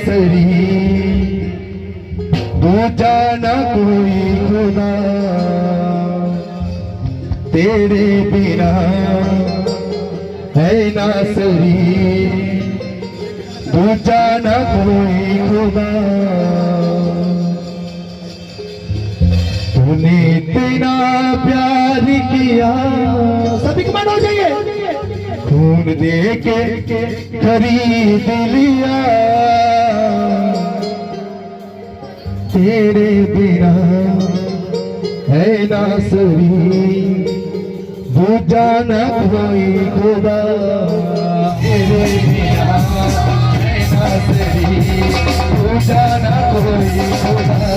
नासरी दूजा ना कोई खुदा तेरे बिना है नासरी दूजा ना कोई खुदा तूने इतना प्यार किया सभी कमान हो जाइए खून दे के खरीद लिया तेरे बिना है नासरी दूजा न कोई खुदा तेरे बिना है नासरी दूजा न कोई खुदा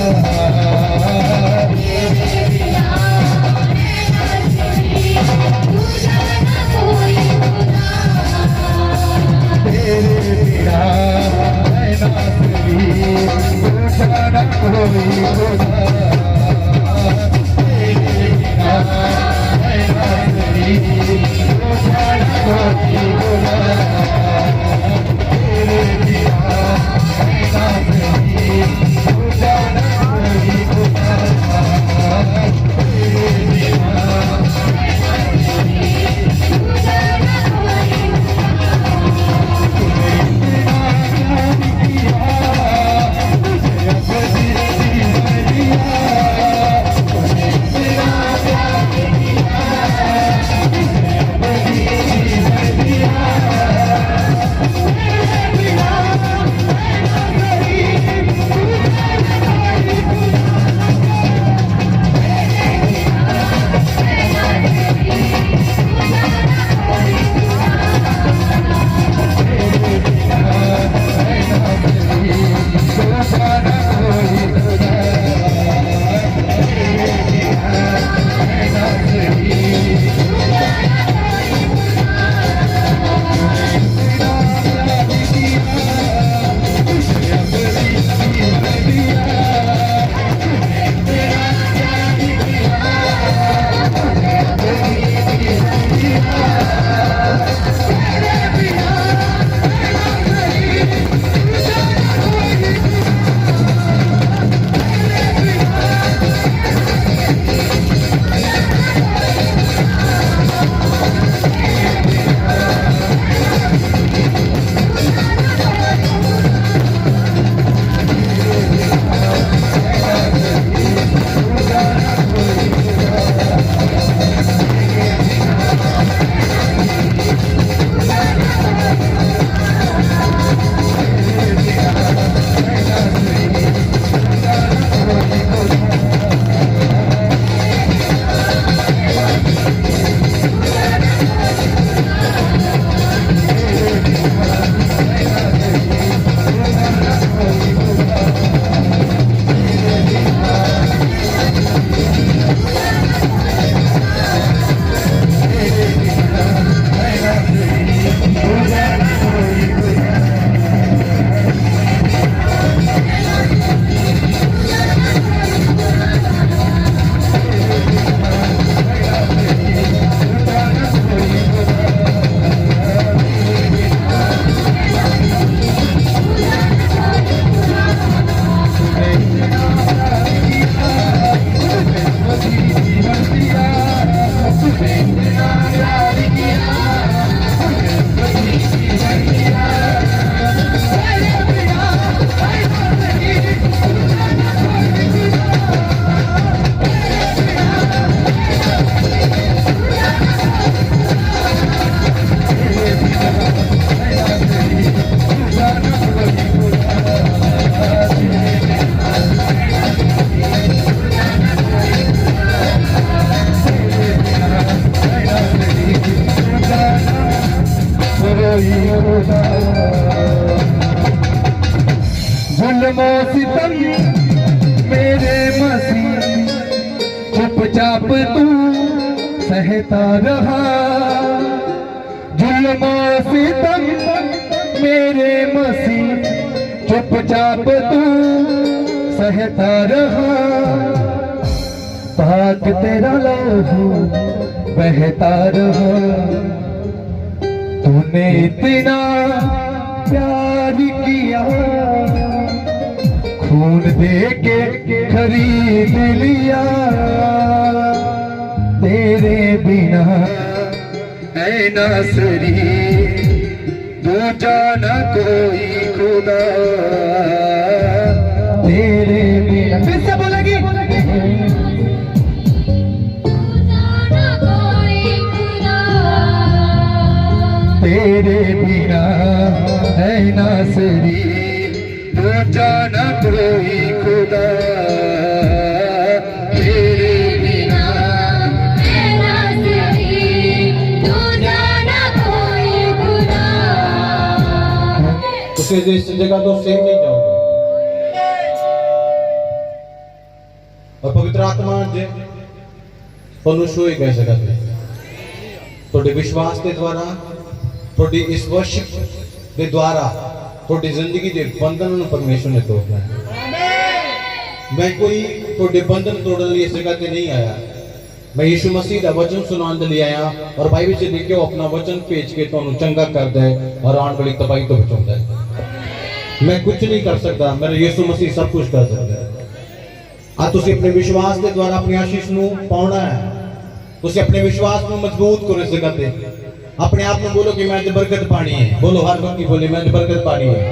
जुल्मो सितम मेरे मसीह चुपचाप तू सहता रहा। जुल्मो सितम मेरे मसीह चुपचाप तू सहता रहा। पाक तेरा लहू बहता रहा। तूने इतना प्यार किया खून दे के खरीद लिया, तेरे बिना ऐ नासरी दूजा न कोई खुदा, तेरे बिना। फिर से बोलेगी, तेरे बिना है नासरी दूजा न कोई खुदा, तेरे बिना है नासरी दूजा न कोई खुदा। उसे इस जगह तो सेम नहीं जाओगे। और पवित्र आत्मा जे ਤੁਹਾਨੂੰ ਸ਼ੋਏ ਕਹਿ ਸਕਦਾ ਤੁਹਾਡੇ ਵਿਸ਼ਵਾਸ ਦੇ ਦੁਆਰਾ, ਤੁਹਾਡੀ ਇਸ ਵਰਸ਼ਿਪ ਦੇ ਦੁਆਰਾ ਤੁਹਾਡੀ ਜ਼ਿੰਦਗੀ ਦੇ ਬੰਧਨ ਨੂੰ ਪਰਮੇਸ਼ਰ ਨੇ ਤੋੜਨਾ ਹੈ। ਮੈਂ ਕੋਈ ਤੁਹਾਡੇ ਬੰਧਨ ਤੋੜਨ ਲਈ ਇਸ ਜਗ੍ਹਾ ਤੇ ਨਹੀਂ ਆਇਆ, मैं यीशु मसीह का वचन सुनाने लिए आया और बाइबल से देखियो अपना वचन भेज के ਤੁਹਾਨੂੰ ਚੰਗਾ ਕਰਦਾ ਹੈ और आने वाली तबाही तो बचाता है। मैं कुछ नहीं कर सकता, मेरा यीशु मसीह सब कुछ कर सकता है। आज तुसी अपने विश्वास के द्वारा अपनी आशीष ਨੂੰ पाना है। तुसी अपने विश्वास ਨੂੰ मजबूत करो इस जगह पे। अपने आप में बोलो कि मैं आज बरकत पानी है। बोलो हर वक्त बोले मैं आज बरकत पानी है,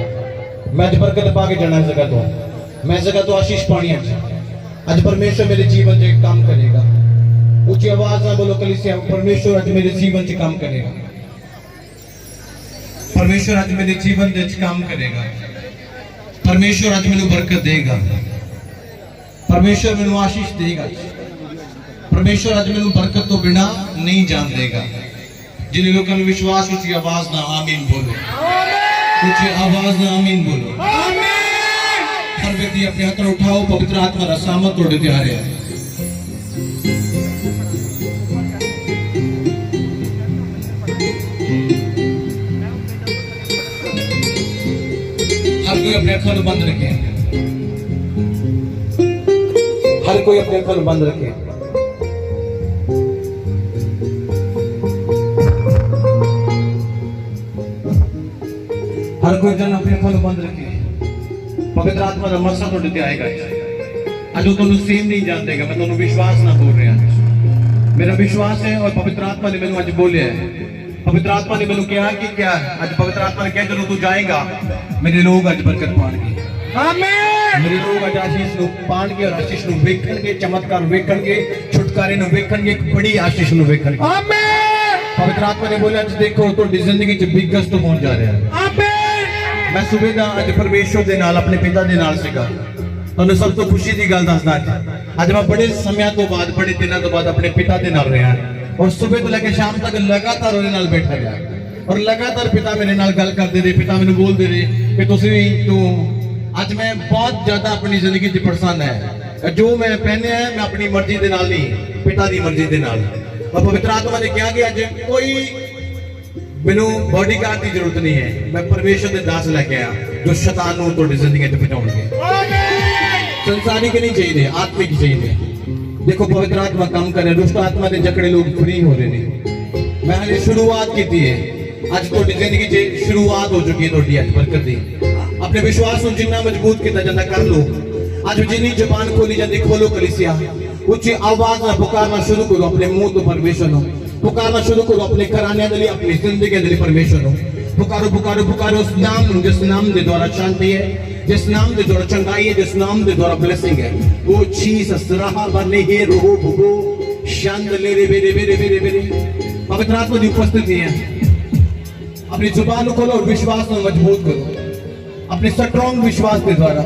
मैं आज बरकत पा के जाना इस जगह तो, मैं इस जगह तो आशीष पानी है। आज परमेश्वर मेरे जीवन में काम करेगा। ऊंची आवाज में बोलो कलीसिया, परमेश्वर आज मेरे जीवन में काम करेगा। परमेश्वर आज मेरे जीवन में काम करेगा। परमेश्वर आज मैंने बरकत देगा। परमेश्वर मैंने आशीष देगा। परमेश्वर आज मैंने बरकत तो बिना नहीं जान देगा। जिन लोगों ने विश्वास, ऊंची आवाज ना आमीन बोलो, ऊंची आवाज ना आमीन बोलो। हर व्यक्ति अपने हाथ उठाओ, पवित्र आत्मा का सामत तोड़े तैयार है। हर कोई अपने अखर बंद रखे, हर कोई अपने अखर बंद रखे। हर कोई जन अपने अखर बंद रखे। पवित्र आत्मा का मकसद उठते आएगा। आज वो तुम सेम नहीं जान देगा। मैं तुम विश्वास ना बोल रहा, मेरा विश्वास है और पवित्र आत्मा ने मैंने आज बोले है। पवित्र आत्मा ने मैंने कहा कि क्या आज पवित्र आत्मा ने कहा जरूर तू जाएगा, मेरे लोग आज बरकत पाएंगे। आमीन। मेरे लोग आज आशीष नु पाएंगे और आशीष नु वेखणगे, चमत्कार वेखणगे, छुटकारे नु वेखणगे, एक बड़ी आशीष नु वेखणगे। आमीन। पवित्र आत्मा ने बोला आज देखो तो जिंदगी च बिगस तो पहुंच जा रहा है। आमीन। मैं सुबह दा आज परमेश्वर दे नाल अपने पिता दे नाल सीगा। ਤੁਹਾਨੂੰ ਸਭ ਤੋਂ ਖੁਸ਼ੀ ਦੀ ਗੱਲ ਦੱਸਦਾ ਅੱਜ ਮੈਂ ਬੜੇ ਸਮਿਆਂ ਤੋਂ ਬਾਅਦ, ਬੜੇ ਦਿਨਾਂ ਤੋਂ ਬਾਅਦ ਆਪਣੇ ਪਿਤਾ ਦੇ ਨਾਲ ਰਿਹਾ और सुबह तो लेकर शाम तक लगातार ਉਹਦੇ ਨਾਲ बैठा गया और लगातार पिता मेरे नाल गल करते रहे। पिता मैंने बोलते रहे कि तुसी तू आज मैं बहुत ज्यादा अपनी जिंदगी च परेशान है। जो मैं पहने है मैं अपनी मर्जी के नाल नहीं, पिता की मर्जी के नाल। और पवित्र आत्मा ने कहा कि अज कोई मैनू बॉडीगार्ड की जरूरत नहीं है, मैं परमेश्वर के दास लेके आया जो शैतान नूं तुहाडी जिंदगी च पहुंचाउणगे। संसारिक नहीं चाहिए, आत्मिक चाहिए। देखो पवित्र आत्मा काम कर रहे, दुष्ट आत्मा के जकड़े लोग फ्री हो रहे हैं। मैं हाले शुरुआत की है, आज तुहाडी जिंदगी च शुरुआत हो चुकी है। तुहाडी आज बरकत दी अपने विश्वास को जिन्ना मजबूत किया जाता कर लो। आज जिन्नी जबान खोली जाती खोलो कलीसिया, ऊंची आवाज में पुकारना शुरू करो अपने मुंह तो परमेश्वर नो, पुकारना शुरू करो अपने घराने के लिए, अपनी जिंदगी के लिए परमेश्वर नो। पुकारो पुकारो पुकारो उस नाम जिस नाम के द्वारा शांति है, जिस नाम के द्वारा चंगाई है, जिस नाम के द्वारा ब्लेसिंग है। वो जीसस रहा बने हे रोहो भुगो शांत ले रे बेरे बेरे बेरे बेरे। पवित्र आत्मा की उपस्थिति है। अपनी जुबान को खोलो और विश्वास को मजबूत करो अपने स्ट्रॉन्ग विश्वास के द्वारा।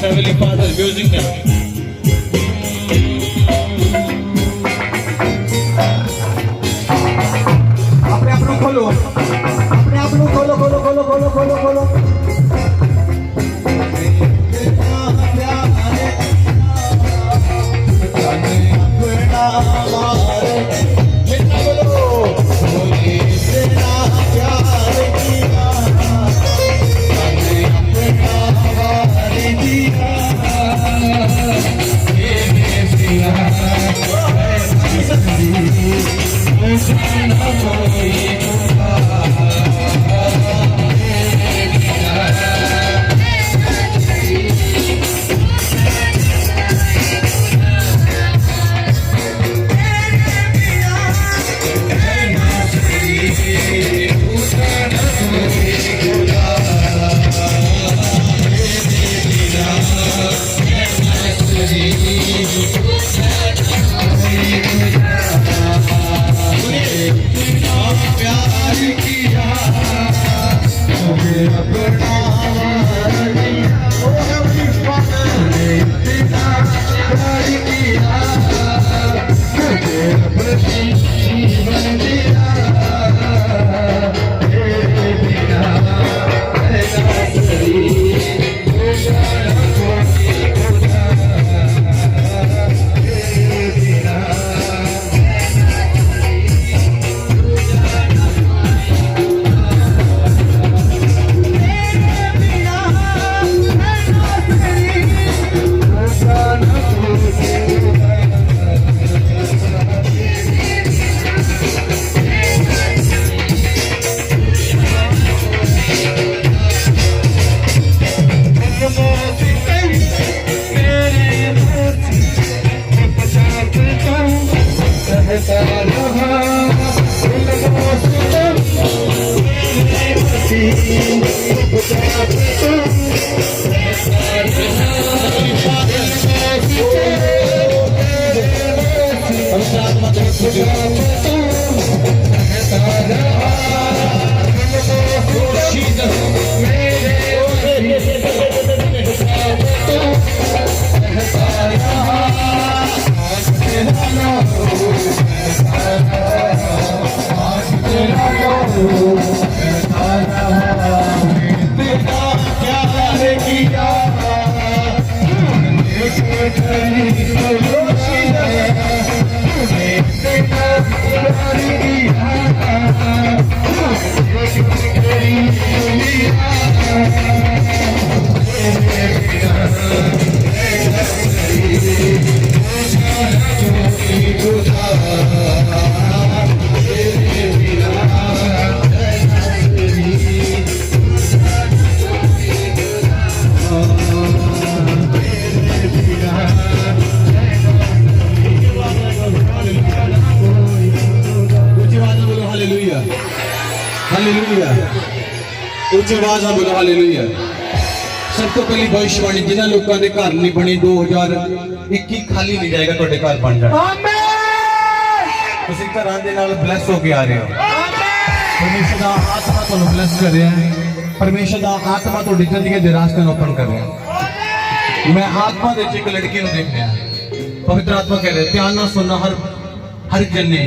Heavenly Father, music now. अपने आप को खोलो, अपने आप को खोलो खोलो खोलो खोलो खोलो खोलो। प्यार किया मुझे अपना प्यार किया मुझे अपनी जीवन दिया तेरे बिना रहना शरीर उच्च आवाज में बोलो हालेलुया। सब तो पहली भविष्यवाणी जिन्हों लोगों के घर नहीं बनी 2021 खाली नहीं जाएगा, ਤੁਹਾਡੇ घर बन जाएगा। ਤੁਸੀਂ ਘਰਾਂ ਦੇ ਨਾਲ ਬਲੈਸ ਹੋ ਕੇ ਆ ਰਹੇ ਹੋ। परमेश्वर ਦਾ आत्मा ਤੁਹਾਨੂੰ ਬਲੈਸ कर रहा है। परमेश्वर ਦਾ आत्मा ਤੁਹਾਡੀ ਜ਼ਿੰਦਗੀ ਦੇ ਰਾਸਤੇ ਨੂੰ ਓਪਨ ਕਰ ਰਿਹਾ है। मैं आत्मा ਦੇ ਵਿੱਚ ਇੱਕ ਲੜਕੀ ਨੂੰ ਦੇਖ ਰਿਹਾ। पवित्र आत्मा कह रहे ध्यान ना सुनना, हर जने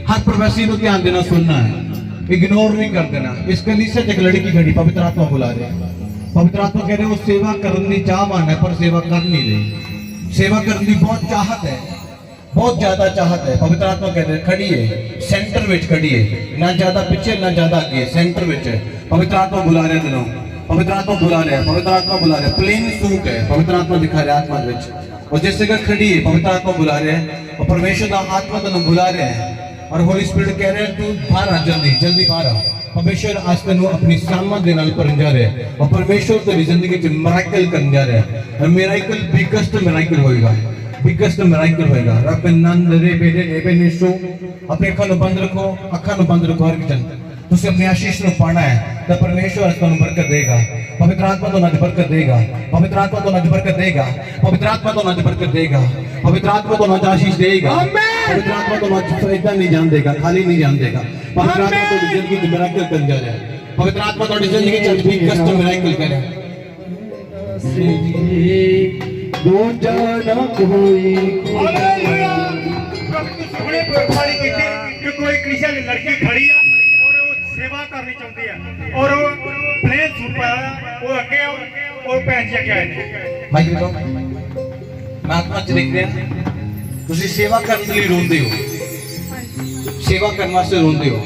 हर प्रोफेसी को ध्यान देना सुनना है, इग्नोर नहीं कर देना। इस कलीसिया से एक लड़की खड़ी, पवित्र आत्मा बुला रहे। पवित्र आत्मा कह रहे वो सेवा करने की चाहवान है पर सेवा कर नहीं रही। सेवा करने की बहुत चाहत है, बहुत ज्यादा चाहत है। पवित्र आत्मा कह रहे खड़ी है, सेंटर में खड़ी है, ना ज्यादा पीछे ना ज्यादा आगे, सेंटर में है। पवित्र आत्मा बुला रहे दिनों, पवित्र आत्मा बुला रहे, पवित्र आत्मा बुला रहे। प्लेन सूट है, पवित्र आत्मा दिखा रहे आत्मा में, और जिस जगह खड़ी है पवित्र आत्मा बुला रहे हैं, और परमेश्वर का आत्मा तेन बुला रहे हैं। और होली स्पिरिट कह रहे हैं तू बाहर आ, जल्दी जल्दी बाहर आ। परमेश्वर आज तेन अपनी सामत के नाल करन जा रहे हैं, और परमेश्वर तेरी जिंदगी च मिरेकल करन जा रहा है। और मिरेकल बिगेस्ट मिरेकल होएगा, बिगेस्ट मिरेकल होएगा। रब नंद रे बेटे एबे निशो अपने अखां नूं बंद रखो, अखां नूं बंद रखो। हर जन तुसीं अपनी आशीष नूं पाना है तो परमेश्वर तुहानूं बरकत देगा। पवित्र आत्मा तो आज बरकत देगा, पवित्र आत्मा तो आज बरकत देगा, पवित्र आत्मा तो आज बरकत देगा, पवित्र आत्मा तो आज आशीष देगा। पवित्र आत्मा तो आज इतना नहीं जान देगा, खाली नहीं जान देगा। पवित्र आत्मा तो जिंदगी में मिरेकल कर जा रहा है। पवित्र आत्मा तो जिंदगी में बिगेस्ट मिरेकल करे। दूजा ना कोई कोई कलीसिया की लड़की खड़ी है और वो सेवा करनी चाहती है, और वो प्लेन सूट पाया, वो अगे और पैंट के आए। भाई देखो मैं आत्मा च देख रहा, तुसी सेवा करने के लिए रोंदे हो, सेवा करने वास्ते रोंदे हो।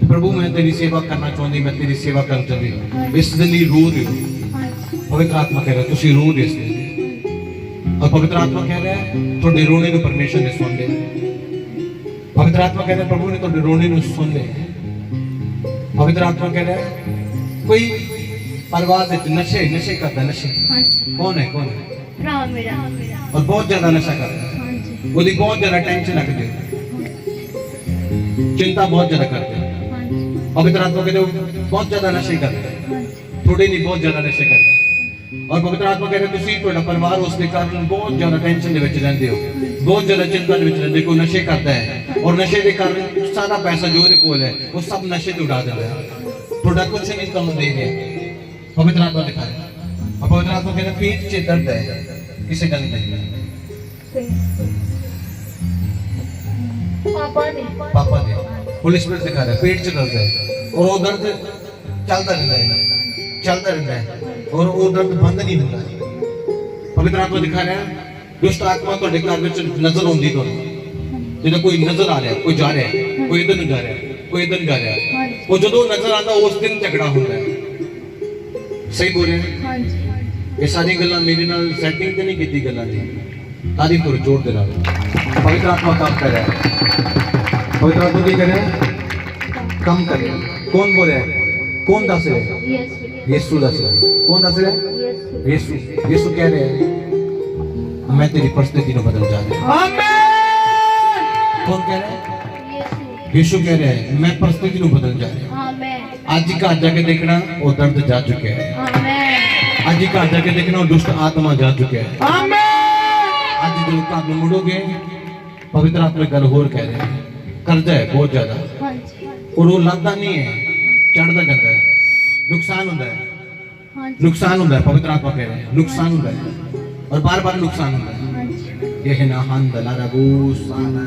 प्रभु मैं तेरी सेवा करना चाहती, मैं तेरी सेवा करना चाहती हूं, इस दिन लिए रो रहे हो। पवित्र आत्मा कह रहा है तुसी रो रहे हो, और पवित्र आत्मा कह रहा है थोड़े रोने को परमेश्वर ने सुन लिया। पवित्र आत्मा कह रहा है प्रभु ने थोड़े रोने को सुन लिया। पवित्र आत्मा कह रहा है कोई परिवार में नशे नशे करता है, नशे कौन है, कौन है, और बहुत ज्यादा नशा करता है, वो बहुत ज्यादा टेंशन रखते, चिंता बहुत ज्यादा करते हैं। पवित्र आत्मा कहते हैं बहुत ज्यादा नशे करते हैं, थोड़े नहीं बहुत ज्यादा नशे करते हैं। और पवित्र आत्मा कह रहे तुसी ਤੁਹਾਡਾ परिवार उसके कारण बहुत ज्यादा टेंशन ਦੇ ਵਿੱਚ ਰਹਿੰਦੇ ਹੋ, बहुत ज्यादा चिंता ਦੇ ਵਿੱਚ ਰਹਿੰਦੇ ਹੋ। ਕੋਈ ਨਸ਼ੇ ਕਰਦਾ ਹੈ और नशे के कारण सारा पैसा जो ਉਹਦੇ ਕੋਲ ਹੈ ਉਹ ਸਭ ਨਸ਼ੇ ਤੇ ਉਡਾ ਦਿੰਦਾ ਹੈ, ਤੁਹਾਡਾ ਕੁਝ ਨਹੀਂ ਤੁਹਾਨੂੰ ਦੇ ਰਿਹਾ। पवित्र आत्मा दिखा रहे और पवित्र आत्मा कह रहे पेट से दर्द है, किसे गल नहीं पापा ने होली स्पिरिट दिखा रहा है पेट से दर्द है और वो दर्द चलता रहता है और वो दर्द बंद नहीं होता। पवित्र आत्मा दिखा रहा है दुष्ट आत्मा तो घर में नजर आती तो जो कोई नजर आ रहा है, कोई जा रहा है, कोई इधर जा रहा है, कोई इधर जा रहा है, वो जो नजर आता उस दिन झगड़ा होता है। सही बोल रहे हैं? ये सारी गल्लां मेरे नाल सेटिंग ते नहीं कीती गल्लां दी, तारीफ करो जोर दे नाल। पवित्र आत्मा काम कर रहा है। पवित्र आत्मा की कर रहा है? काम कर रहा है। कौन बोल रहा है? कौन दस रहा है? यीशु दस रहा है। कौन दस रहा है? यीशु। यीशु कह रहे हैं मैं तेरी परिस्थिति को बदल जा रहा हूं। कौन कह रहा है? यीशु कह रहे हैं मैं परिस्थिति को बदल जा रहा हूं। आज ही घर जाके देखना वो दर्द जा चुके हैं। आज ही घर जाके देखना वो दुष्ट आत्मा जा चुके हैं। आज जो घर में मुड़ोगे पवित्र आत्मा गल होर कह रहे हैं कर्जा है बहुत ज्यादा और वो लगता नहीं है, चढ़ता जाता है, नुकसान होता है, नुकसान होता है। पवित्र आत्मा कह रहे हैं नुकसान होता है और बार बार नुकसान होता है। ये है ना हान दला रघु साना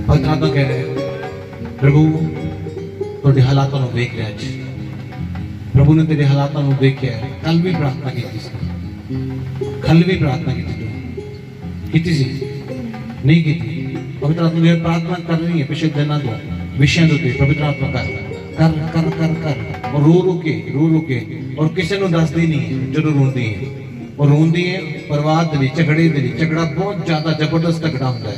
पवित्र आत्मा कह रहे हैं प्रभु तेरे हालातों को देख रहे हैं। प्रभु ने तेरे हालातों को देख के कल भी प्रार्थना की थी, कल भी प्रार्थना की थी नहीं की थी। पवित्र आत्मा ने प्रार्थना कर रही है पिछले दिनों को विषयों के पवित्र आत्मा कर कर कर कर कर और रो के और किसी ने दसदी नहीं है जो रोंदी है और रोंदी है परिवार दे झगड़े झगड़ा बहुत ज्यादा जबरदस्त झगड़ा होता है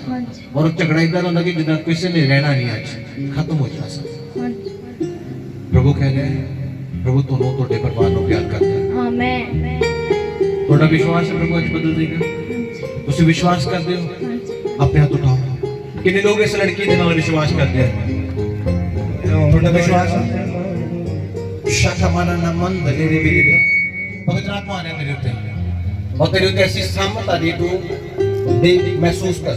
और झगड़ा इधर होता कि जितना किसी ने रहना नहीं आज खत्म हो जा सकता। प्रभु कह रहे हैं प्रभु दोनों तोड़े परिवार को प्यार करता है। आमीन। थोड़ा विश्वास है प्रभु आज बदल देगा। उसे विश्वास करते हो अपने हाथ उठाओ। कितने लोग इस लड़की के नाल विश्वास करते हैं? थोड़ा विश्वास शतमन नमन दलेरे बिले पवित्र आत्मा आ रहा है तेरे ऊपर और तेरे ऊपर ऐसी सामत आ रही तू देख महसूस कर।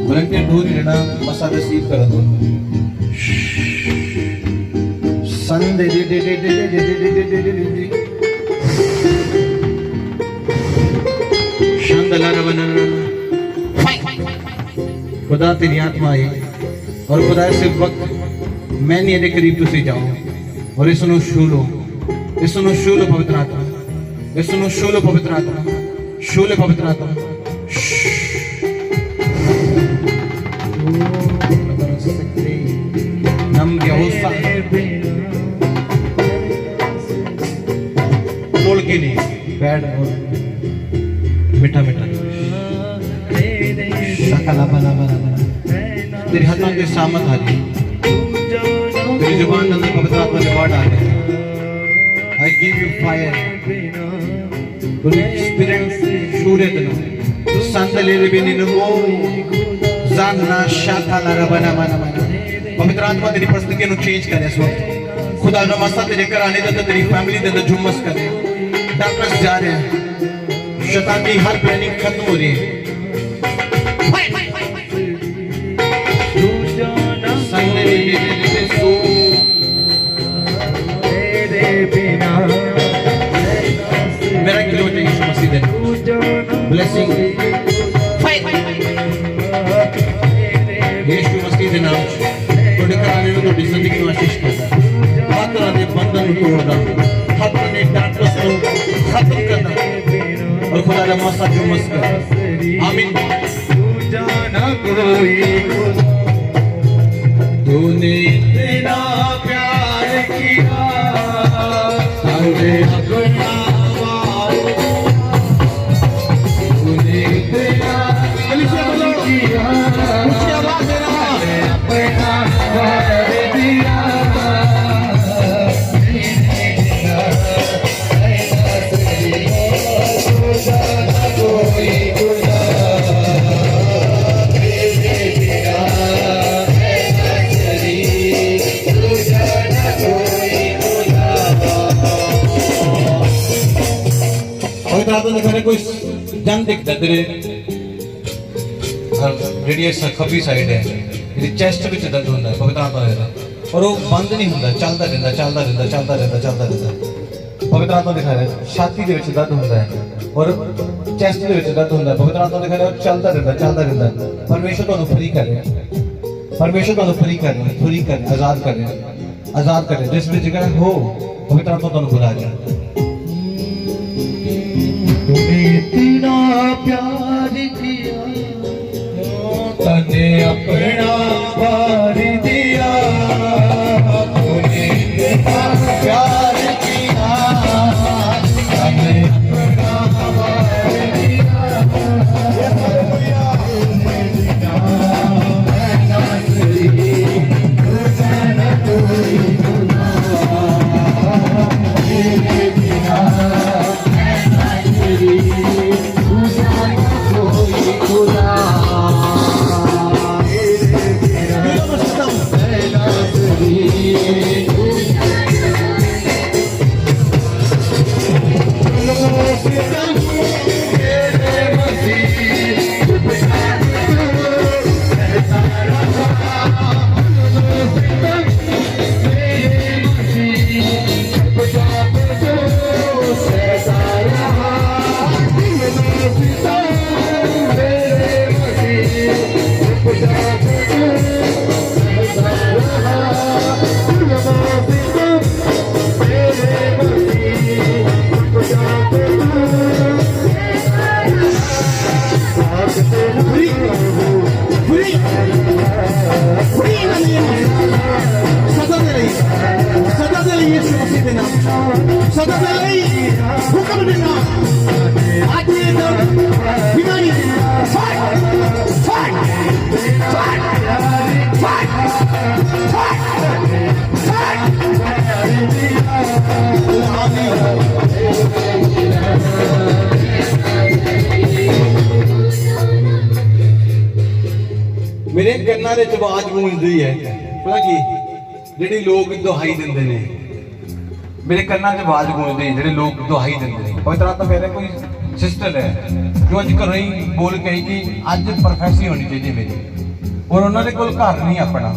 वॉलंटियर दूर ही रहना मसा रिसीव कर दो। संदे दे दे दे दे दे दे दे दे दे दे शांदला रवना खुदा तेरी आत्मा है और खुदा से वक्त मैं नहीं ये करीब तुझसे जाऊं और इसनो शूलो पवित्र आत्मा, इसनो शूलो पवित्र आत्मा, शूले पवित्र आत्मा। नम गया बोल के नहीं बैड मीठा मीठा शकला बना बना बना तेरे हाथों के सामत आ रही तेरी जुबान अंदर पवित्र आत्मा के वर्ड आ रहे हैं। I give you fire spirit शूरे तनो संदले रे बिनी नो जानना शाखला रबना बना बना पवित्र आत्मा तेरी परिस्थितियों को चेंज करे इस वक्त। खुदा का मसा तेरे घराने दे तेरी फैमिली दे झुमस करे। डॉक्टर्स जा रहे हैं, शैतान की हर प्लानिंग खत्म हो रही है। मेरा किलो यीशु मसीह दे ब्लेसिंग यीशु मसीह दे नाम थोड़े कराने में थोड़ी जिंदगी में आशीष करना, हर तरह के बंधन तोड़ना, हर तरह के डांटस को खत्म करना और खुदा का मसा जुमस कर। आमीन। तूने इतना प्यार किया तूने अपना तूने इतना प्यार किया उसकी आवाज देना अपना प्यार दिया कोई गुनाह दिखा रहे कोई जन दिखता तेरे ਜਿਹੜੀ ਖੱਬੀ ਸਾਈਡ ਹੈ ਇਹਦੀ ਚੈਸਟ ਵਿੱਚ ਦਰਦ ਹੁੰਦਾ ਹੈ ਪਵਿੱਤਰ ਆਤਮਾ ਦੇ और वो बंद नहीं होता चलता रहता चलता रहता चलता रहता चलता रहता पवित्र आत्मा दिखा रहा है छाती के ਵਿੱਚ दर्द होता है और चेस्ट के ਵਿੱਚ दर्द होता है पवित्र आत्मा दिखा रहा है चलता रहता परमेश्वर ਤੁਹਾਨੂੰ फ्री कर रहा है परमेश्वर ਤੁਹਾਨੂੰ फ्री कर रहा है फ्री कर आजाद कर रहा है जिस भी जगह हो पवित्र आत्मा ਤੁਹਾਨੂੰ बुला रहा है तूने इतना प्यार किया तने अपना भार दिया तूने इतना प्यार किया तने अपना भार दिया मेरे कन्ना दे आवाज गूंजदी है पता की जेडे लोग दुहाई दिंदे ने मेरे कन्ना च आवाज गूंजदी है जेडे लोग दुहाई दिंदे ने पवित्र आत्मा कह रहा कोई सिस्टर है जो अज घरों ही बोल के आई कि अज प्रोफेसी होनी चाहिए मेरी और उन्होंने कोल घर नहीं अपना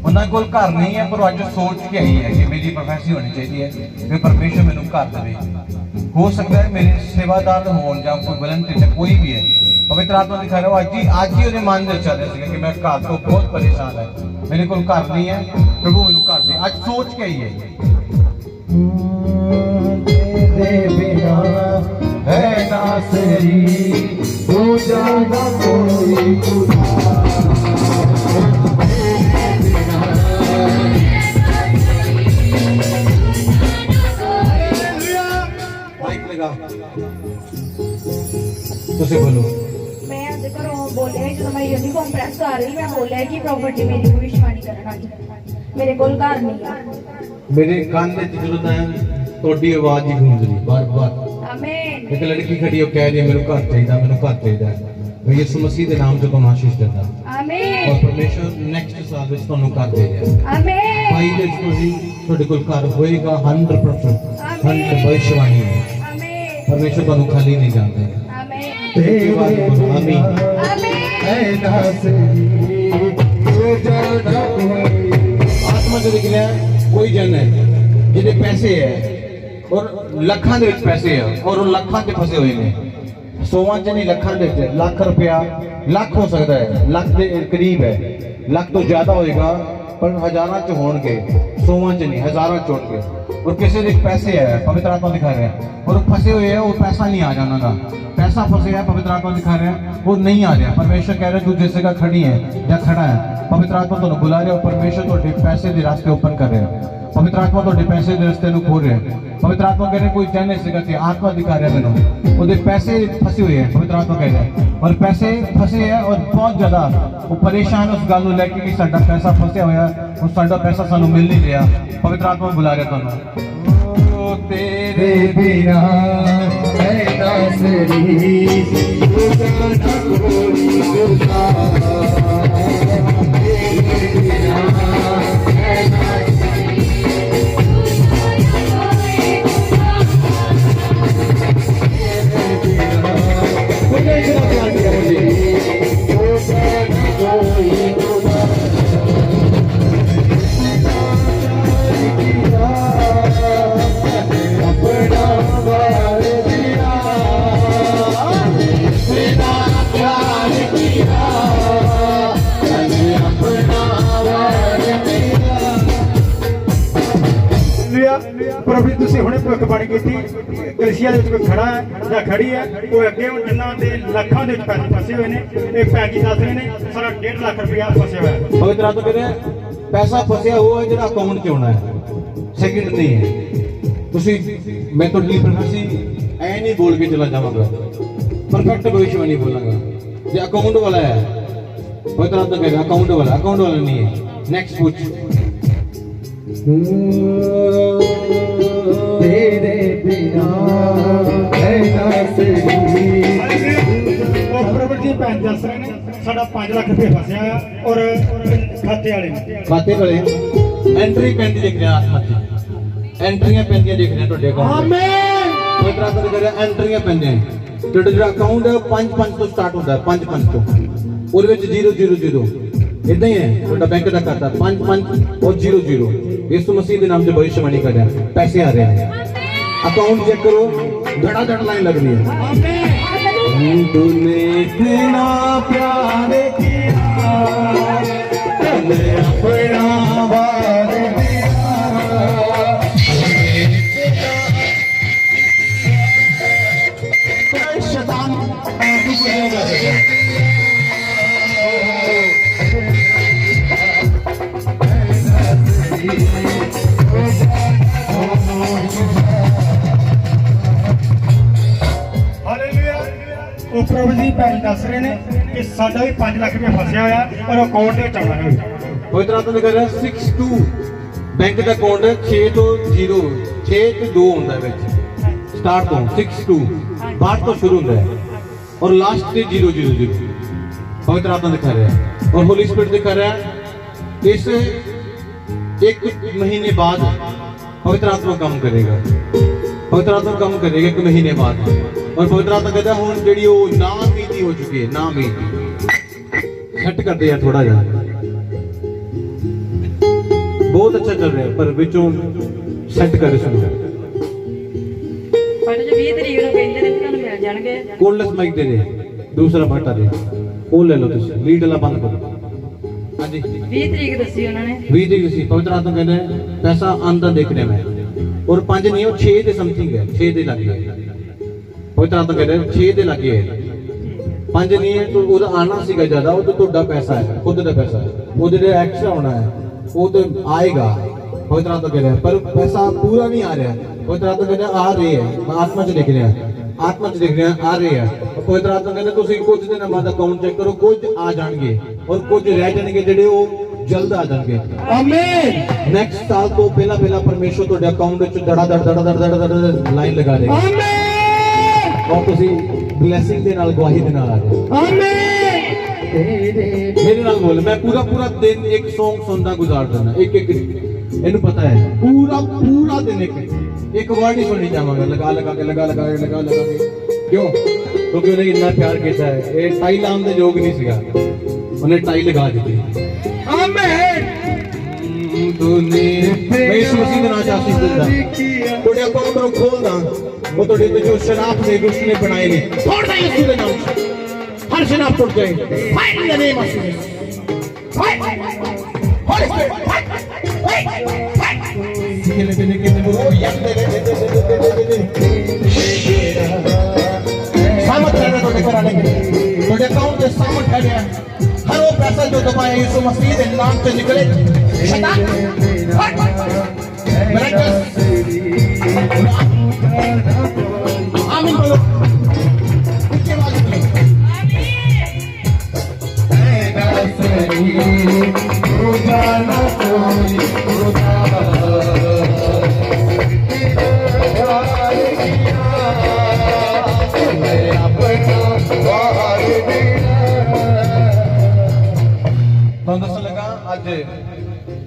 उन्होंने कोल घर नहीं है पर अज सोच के आई है कि मेरी प्रोफेसी होनी चाहिए कि परमेश्वर मैनू घर दे हो सकता है मेरे सेवादार होन या कोई वलंटियर कोई भी है पवित्र आत्मा दिखा रहा हूँ आज ही उन्हें मान चल रहा कि मैं घर तो बहुत परेशान है मेरे को घर नहीं है प्रभु मैनू घर दे आज सोच के आई है तेरे बिना है ना सही तू जाना कोई खुदा माइक लगा तुझे बोलो मैं आज घरों बोलिया जो मैं यूनिफॉर्म प्रेस कर रही मैं बोलिया कि प्रॉपर्ट जी मेरी भविष्यवाणी करना मेरे कोल घर नहीं है मेरे कान में जरूरत है थोड़ी आवाज ही गूंज रही बार बार आमीन एक लड़की खड़ी हो कह रही है मेरे घर चाहिए मैं यीशु मसीह के नाम से तुम आशीष देता आमीन और परमेश्वर नेक्स्ट साल ਵਿੱਚ ਤੁਹਾਨੂੰ ਘਰ ਦੇ ਰਿਹਾ आमीन ਭਾਈ ਦੇ ਤੁਸੀਂ ਤੁਹਾਡੇ ਕੋਲ ਘਰ ਹੋਏਗਾ 100% 100 ਭਵਿष्यवाणी है आमीन परमेश्वर ਤੁਹਾਨੂੰ ਖਾਲੀ ਨਹੀਂ ਜਾਂਦੇ आमीन तेरे आमीन आमीन है ना सही तू जाना कोई आत्मा जो दिख रहा है कोई जन है ਜਿਹਦੇ ਪੈਸੇ ਹੈ और ਲੱਖਾਂ ਦੇ ਵਿੱਚ ਪੈਸੇ ਹੈ और ਉਹ ਲੱਖਾਂ ਤੇ ਫਸੇ ਹੋਏ ਨੇ ਸੌਵਾਂ ਚ ਨਹੀਂ ਲੱਖਾਂ ਦੇ ਵਿੱਚ ਲੱਖ ਰੁਪਇਆ ਲੱਖ ਹੋ ਸਕਦਾ ਹੈ ਲੱਖ ਦੇ ਕਰੀਬ ਹੈ ਲੱਖ ਤੋਂ ਜ਼ਿਆਦਾ ਹੋਏਗਾ पर हजारों च होंगे सौवां च नहीं हजारों च होंगे और किसी के पैसे है पवित्र आत्मा दिखा रहे हैं और फंसे हुए है वो पैसा नहीं आ जाना ना पैसा फंसे है पवित्र आत्मा दिखा रहे हैं वो नहीं आ रहा परमेश्वर कह रहे तू जिस जगह खड़ी है या खड़ा है पवित्र आत्मा तुम बुला रहे हो परमेश्वर थोड़े पैसे के रास्ते ओपन कर रहे हैं पवित्र आत्मा थोड़े पैसे के रास्ते खोल रहे हैं पवित्र आत्मा कह रहे कोई चैन इस जगह से आत्मा दिखा रहे हैं मैंने वो पैसे फंसे हुए हैं पवित्र आत्मा कह रहे हैं और पैसे फंसे हैं और बहुत ज्यादा वो परेशान उस गल को लैके कि साडा पैसा फंसिया होया और साडा पैसा सानू मिल नहीं रहा पवित्र आत्मा बुला रहा तुहानू तेरे बिना है ना सही तू जाना कोई खुदा तेरे बिना है ना सही तू जाना कोई खुदा ਪ੍ਰਭੂ ਜੀ ਤੁਸੀਂ ਹੁਣੇ ਭਵਿੱਖਬਾਣੀ ਕੀਤੀ ਕਲੀਸਿਆ ਦੇ ਵਿੱਚ ਕੋਈ ਖੜਾ ਹੈ ਜਾਂ ਖੜੀ ਹੈ ਉਹ ਅੱਗੇ ਹੁਣ ਜਿਨ੍ਹਾਂ ਦੇ ਲੱਖਾਂ ਦੇ ਵਿੱਚ ਪੈਸੇ ਫਸੇ ਹੋਏ ਨੇ ਇਹ ਭੈਣ ਜੀ ਦੱਸ ਰਹੇ ਨੇ ਸਾਡਾ 1.5 ਲੱਖ ਰੁਪਇਆ ਫਸਿਆ ਹੋਇਆ ਹੈ। पवित्र आत्मा कह रहे हैं पैसा फसिया हुआ है जो अकाउंट च होना है, सेकंड नहीं है। तुसी मैं तो डील प्रकाशी ऐ नहीं बोल के चला जाऊंगा, परफेक्ट भविष्य नहीं बोलांगा। ये अकाउंट वाला है, पवित्र आत्मा कह रहे हैं अकाउंट वाला नहीं है। नेक्स्ट पूछ। तेरे बिना है ना सही। ਉਹ ਪ੍ਰਭੂ ਜੀ ਭੈਣ ਦੱਸ ਰਹੇ ਨੇ ਸਾਡਾ 5 ਲੱਖ ਰੁਪਏ ਫਸਿਆ ਆ ਔਰ ਖਾਤੇ ਵਾਲੇ ਨੇ खाते वाले एंट्री पेंदी देख रहे हैं आत्मा की एंट्रियां पेंदियां देख रहे हैं ਤੁਹਾਡੇ ਅਕਾਊਂਟ ਆਮੀਨ। पवित्र आत्मा कह रहे हैं एंट्रियां पेंदियां ਤੁਹਾਡਾ ਜਿਹੜਾ ਅਕਾਊਂਟ ਹੈ 5 ਤੋਂ ਸਟਾਰਟ ਹੁੰਦਾ ਹੈ 5 ਤੋਂ ਉਹਦੇ ਵਿੱਚ 000 ਇਦਾਂ ਹੀ ਹੈ ਤੁਹਾਡਾ ਬੈਂਕ ਦਾ ਖਾਤਾ 5 और 00 यीशु मसीह के नाम से भविष्यवाणी कर रहे हैं पैसे आ रहे हैं अकाउंट चेक करो धड़ा लाइन लग रही है। तूने इतना प्यार किया तूने अपना वार दिया शैतान ਹਾਲੇਲੂਇਆ। ਉਹ ਪ੍ਰਭੂ ਜੀ ਭੈਣ ਦੱਸ ਰਹੇ ਨੇ ਕਿ ਸਾਡਾ ਵੀ 5 ਲੱਖ ਰੁਪਏ ਫਸਿਆ ਹੋਇਆ ਔਰ ਅਕਾਊਂਟ ਦੇ ਵਿੱਚ ਆਉਣਾ ਹੈ। पवित्र आत्मा ने कह रहा है 62 बैंक का अकाउंट है 6 तो 0 6 तो 2 होता है विच स्टार्ट तो 62 बाहर तो शुरू होता है और लास्ट से 000 पवित्र आत्मा दिखा रहा है और होली स्पिरिट दिखा रहा है इस 1 महीने बाद पवित्र आत्मा काम करेगा। पवित्र आत्मा काम करेगा 1 महीने बाद और पवित्र आत्मा कहता है हुण जेड़ी वो ना बीती हो चुकी है ना बीती सेट कर दिया थोड़ा जा बहुत अच्छा चल रहा है पर विचों सेट कर सुन ਸਾਡੇ ਚ 20 ਤਰੀਕ ਨੂੰ ਕਹਿੰਦੇ ਨੇ ਕਿ ਤੁਹਾਨੂੰ ਮਿਲ ਜਾਣਗੇ। कोल्डलेस माइक दे दे दूसरा बाटा दे वो ले लो तुम लीड वाला बंद करो। हाँ जी 20 ਤਰੀਕ ਦੱਸੀ ਉਹਨਾਂ ਨੇ। 20 तरीक सी पवित्र आत्मा कहते हैं पैसा आंदा देखने में और 5 नहीं हो 6 के समथिंग है 6 के लगे पवित्र आत्मा कहते हैं 6 के लगे है 5 नहीं है तो वो आना सीगा ज्यादा वो तो ਤੁਹਾਡਾ पैसा है खुद का पैसा है वो जो एक्स्ट्रा होना है वो तो आएगा। पवित्र आत्मा कह रहे हैं पर पैसा पूरा नहीं आ रहा है। पवित्र आत्मा कहते हैं आ रही है आत्मा च देख रहे हैं आत्मा च देख रहे हैं आ रही है। पवित्र आत्मा कहते तुसी कुछ दिन बाद अकाउंट चेक करो कुछ आ जाएंगे और कुछ रह जाएंगे जेडे वो जल्द आ जाएंगे। आमीन। नेक्स्ट साल तो पहला परमेश्वर ਤੁਹਾਡੇ ਅਕਾਊਂਟ ਵਿੱਚ ਧੜਾ ਲਾਈਨ ਲਗਾ ਦੇਗਾ। ਆਮੀਨ। और तुसी ब्लेसिंग ਦੇ ਨਾਲ ਗਵਾਹੀ ਦੇ ਨਾਲ ਆ ਜਾਓ। ਆਮੀਨ। मेरे नाल बोल मैं पूरा दिन एक सॉन्ग सुनना गुजार देना एक इन्हें पता है पूरा दिन एक वर्ड ही सुनी जावांगा लगा के क्यों क्योंकि उन्हें इतना प्यार किया है ये टाई लाने दे योग नहीं सीगा उन्हें टाई लगा दी थी। आमीन। तूने मैं यीशु मसीह के नाम से आशीष देता थोड़े अकाउंट को खोल दा वो थोड़े जो शराब ने दुष्ट ने बनाए ने छोड़ दे यीशु के नाम से हर शराब टूट जाए fight in the name of Jesus fight Holy Spirit fight सीले देने के लिए वो याद दे सामत रहना तो कराने के तो अकाउंट से सामत है हर वो पैसा जो दबाए यीशु मसीह के नाम से निकले शैतान आमीन बोलो उसके बाद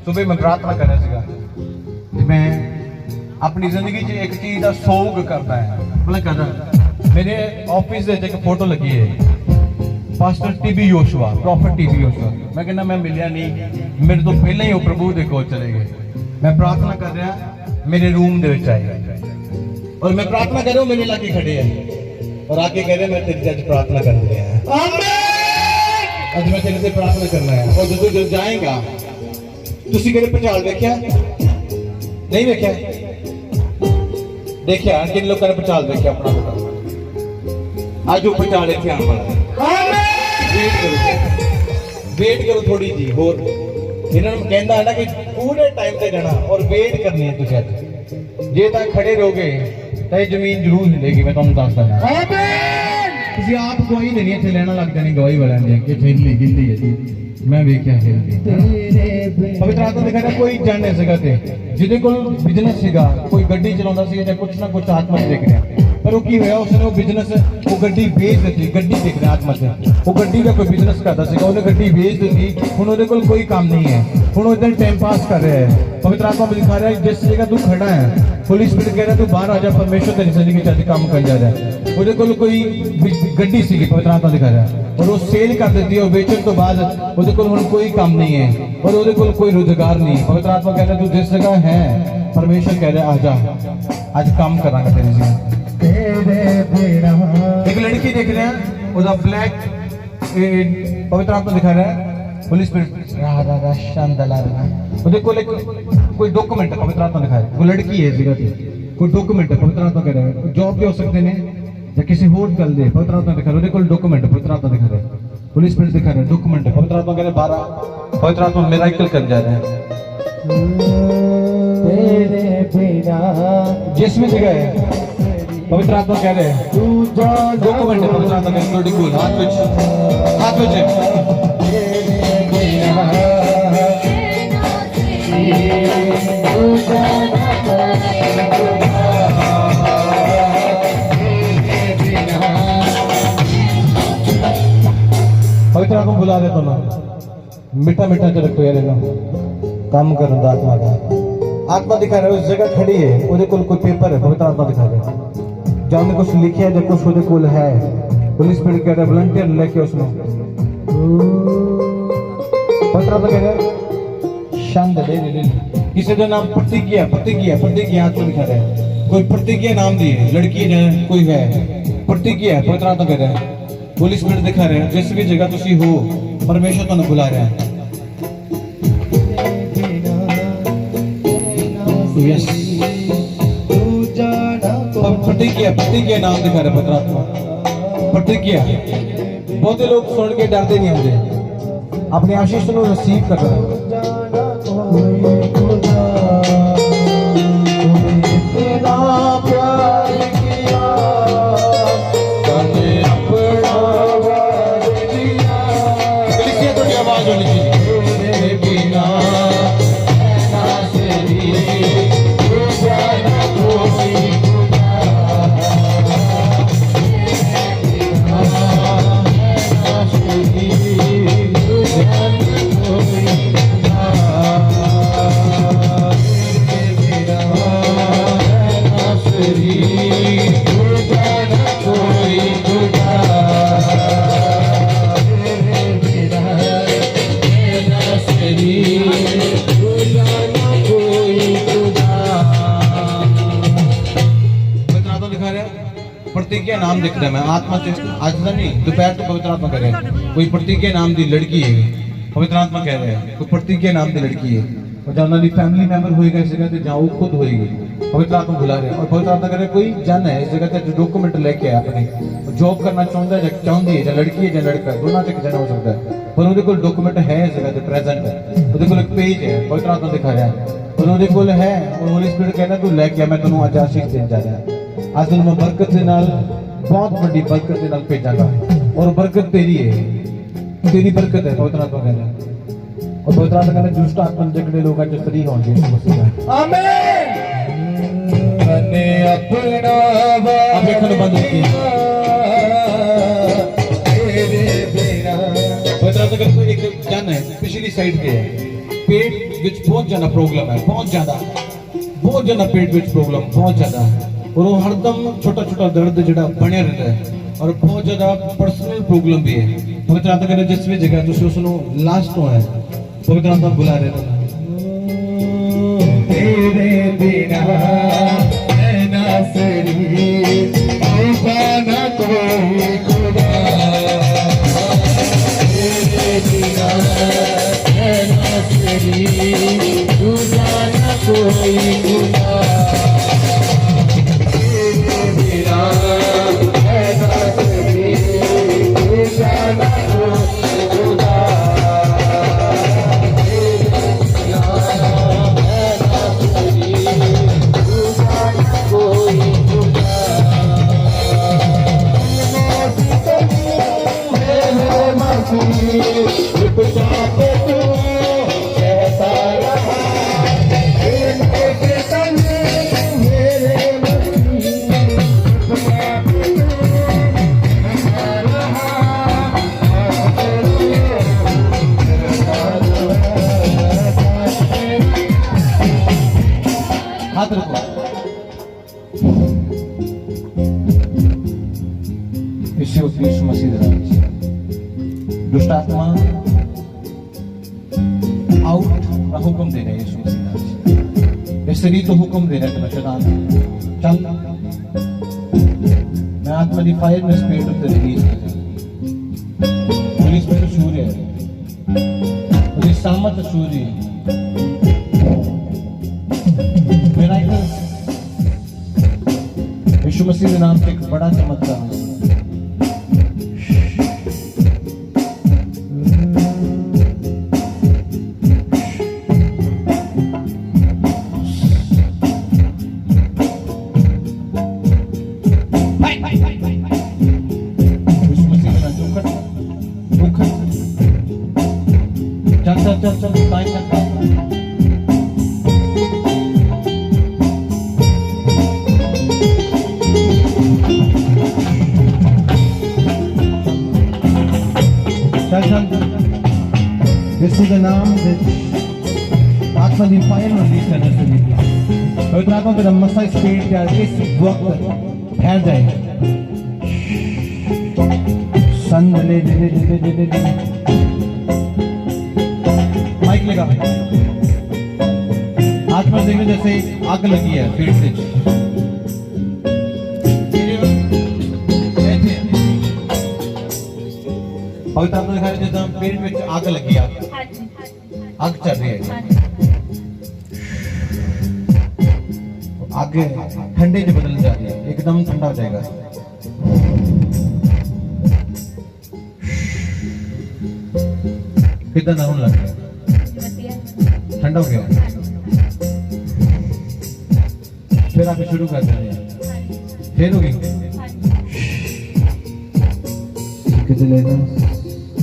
सुबह मैं प्रार्थना कर रहा था मैं अपनी जिंदगी च एक चीज का सोग करता है मतलब कहता मेरे ऑफिस एक फोटो लगी है pastor TB Yoshua prophet TB Yoshua मैं कहना मैं मिलिया नहीं मेरे तो पहले ही वो प्रभु दे कोल चले गए मैं प्रार्थना कर रहा मेरे रूम दे विच आए और मैं प्रार्थना कर रहा हूं मेरे लाके खड़े हैं और आके कह रहे मैं तेरी आज प्रार्थना कर रहा है आमीन आज मैं तेरे से प्रार्थना करना है और जो जाएगा तुसी कदे भचाल देखिया नहीं देखिया देखिए किन लोगों ने पचाल देखिए अपना बेटा आज वो पचाल इतने आने वाला है वेट करो थोड़ी जी होर इन्होंने कहना है ना कि पूरे टाइम से जाना और वेट करनी है तुझे जे तक खड़े रहोगे तो ये जमीन जरूर मिलेगी मैं तुम दस देना किसी आप गवाही देनी है लेना लग जानी गवाही वाला ने कि थैली गिल्ली है मैं वेख्या पवित्र आत्मा दिखा रहा कोई जाने सका थे जिदे कोल बिजनेस सीगा कोई गड्डी चलाਉਂਦਾ ਸੀ ਜਾਂ कुछ ना कुछ आत्मा देख रहा पर वो की होया उसने वो बिजनेस वो गड्डी बेच दी गड्डी देख रहा आत्मा से वो गड्डी का कोई बिजनेस करता ਸੀਗਾ ਉਹਨੇ गड्डी बेच दी ਹੁਣ ਉਹਦੇ ਕੋਲ कोई काम नहीं है ਹੁਣ ਉਹ इधर टाइम पास कर रहा है पवित्र आत्मा में दिखा रहा है जिस जगह तू खड़ा है पुलिस स्पिरिट कह रहा है तू बाहर आ जा परमेश्वर तेरी जिंदगी च काम कर जा रहा है ਉਹਦੇ ਕੋਲ कोई गड्डी ਸੀਗੀ पवित्र आत्मा दिखा रहा है और वो सेल कर देती है और बेचने तो बाद ਉਹਦੇ ਕੋਲ ਹੁਣ कोई काम नहीं है और ਉਹਦੇ ਕੋਲ कोई रोजगार नहीं पवित्र आत्मा कह रहा है तू जिस जगह है परमेश्वर कह रहा है आजा आज काम करांगा तेरे से एक लड़की देख रहे हैं उसका ब्लैक पवित्र आत्मा दिखा रहा है पुलिस उसके कोई डॉक्यूमेंट है पवित्र आत्मा दिखा रहा है वो लड़की है जगह पे कोई डॉक्यूमेंट है पवित्र आत्मा कह रहा है जॉब भी हो सकते हैं या किसी होर गल दे पवित्र आत्मा दिखा रहा है कोई डॉक्यूमेंट है पवित्र आत्मा दिखा रहा है पुलिस स्पिरिट दिखा रहा है डॉक्यूमेंट है पवित्र आत्मा कह रहा है 12 पवित्र आत्मा मिरेकल कर जा रहे हैं जिसमें जगह है पवित्र आत्मा कह रहे हैं डॉक्यूमेंट है पवित्र आत्मा कह रहे हैं हाथ में पवित्र आत्मा बुला दे तो मीठा मीठा च रखो यार काम करने का आत्मा का आत्मा दिखा रहा है उस जगह खड़ी है ਉਹਦੇ ਕੋਲ कोई पेपर है पवित्र आत्मा दिखा रहा है जहाँ में कुछ लिखा है जब कुछ ਉਹਦੇ ਕੋਲ है पुलिस स्पिरिट कह रहा है वॉलंटियर लेके उसमें पवित्र आत्मा कह रहा है शांत दे किसी का नाम प्रतिज्ञा आत्मा दिखा रहा है कोई प्रतिज्ञा नाम दी है लड़की है कोई है प्रतिज्ञा पवित्र आत्मा कह रहा है पुलिस स्पिरिट दिखा रहे हैं जिस भी जगह तुसी हो परमेश्वर तुहानू बुला रहा है यस प्रतिज्ञा नाम दिखा रहा है पवित्र आत्मा प्रतिज्ञा बहुते लोग सुन के डरते नहीं होंगे अपने आशीष को रिसीव कर रहे हैं प्रतिज्ञा नाम दिख रहा है मैं आत्मा से आज नहीं दोपहर तो पवित्र आत्मा कह रहे हैं कोई प्रतिज्ञा नाम दी लड़की है पवित्र आत्मा कह रहे हैं कोई प्रतिज्ञा नाम दी लड़की है और जहाँ उन्होंने फैमिली मेंबर होएगा इस जगह जहाँ वो खुद होएगी पवित्र आत्मा बुला रहे हैं और पवित्र आत्मा कह रहे हैं कोई जन है इस जगह से डॉक्यूमेंट लेके आया अपने जॉब करना चाहता है चाहती है लड़की है या लड़का दोनों से जन हो सकता है पर उनके कोल डॉक्यूमेंट है इस जगह से प्रेजेंट है उनके कोल एक पेज है पवित्र आत्मा दिखा रहा है और उनके कोल है और होली स्पिरिट कहना तू लेके आ मैं तेनू आज आशीष देन जा रहा है आज तेनू मैं बरकत के नाल बहुत बड़ी बरकत के नाल भेजांगा और बरकत तेरी है तेरी बरकत है पवित्र आत्मा कहना और पवित्र आत्मा कहना दुष्ट आत्मा जगड़े लोग आज फ्री होंगे इस मसीह आमीन मैंने अपना अब देखो बंद किया पवित्र आत्मा कहना कोई एक जन है पिछली साइड पे है पेट विच बहुत ज्यादा प्रॉब्लम है बहुत ज्यादा पेट विच प्रॉब्लम बहुत ज्यादा और वो हरदम छोटा छोटा दर्द जड़ा बने रहता है और बहुत ज्यादा पर्सनल प्रॉब्लम भी है पवित्र आत्मा कहना जिस भी जगह तुसी उसनु लास्ट हो है पवित्र आत्मा बुला रहे हैं तेरे बिना मैं नासरी ना कोई खुदा तेरे बिना मैं नासरी ना कोई खुदा हाथ रखो। यीशु मसीह का नाम से दुष्ट आत्मा आउट का हुक्म दे रहे हैं यीशु मसीह नाम से। इस शरीर को हुक्म दे रहा है शैतान, चल। मैं आत्मा दी फायर में स्पिरिट ऑफ द रिलीज कर रहा हूं। पुलिस में तो सूर्य है, पुलिस सामत सूर्य है। मिराकल्स यीशु मसीह के नाम से एक बड़ा चमत्कार है। चल टाइम लगता है। This is the नाम आत्मा दी फायर रिलीज करने से निकला। पवित्र आत्मा का मसा स्पिरिट क्या इस वक्त ठहर जाए। सन ले ले ले ले ले ले ले माइक लगा। आत्मा देखने जैसे आग लगी है पेट से। पवित्र आत्मा दिखाई जैसे पेट में आग लगी है, आग चल रही है। आगे ठंडे से बदल जा रही है, एकदम ठंडा हो जाएगा। कितना नाम लग गया, ठंडा हो गया। फिर आप शुरू कर दें, फिर होगी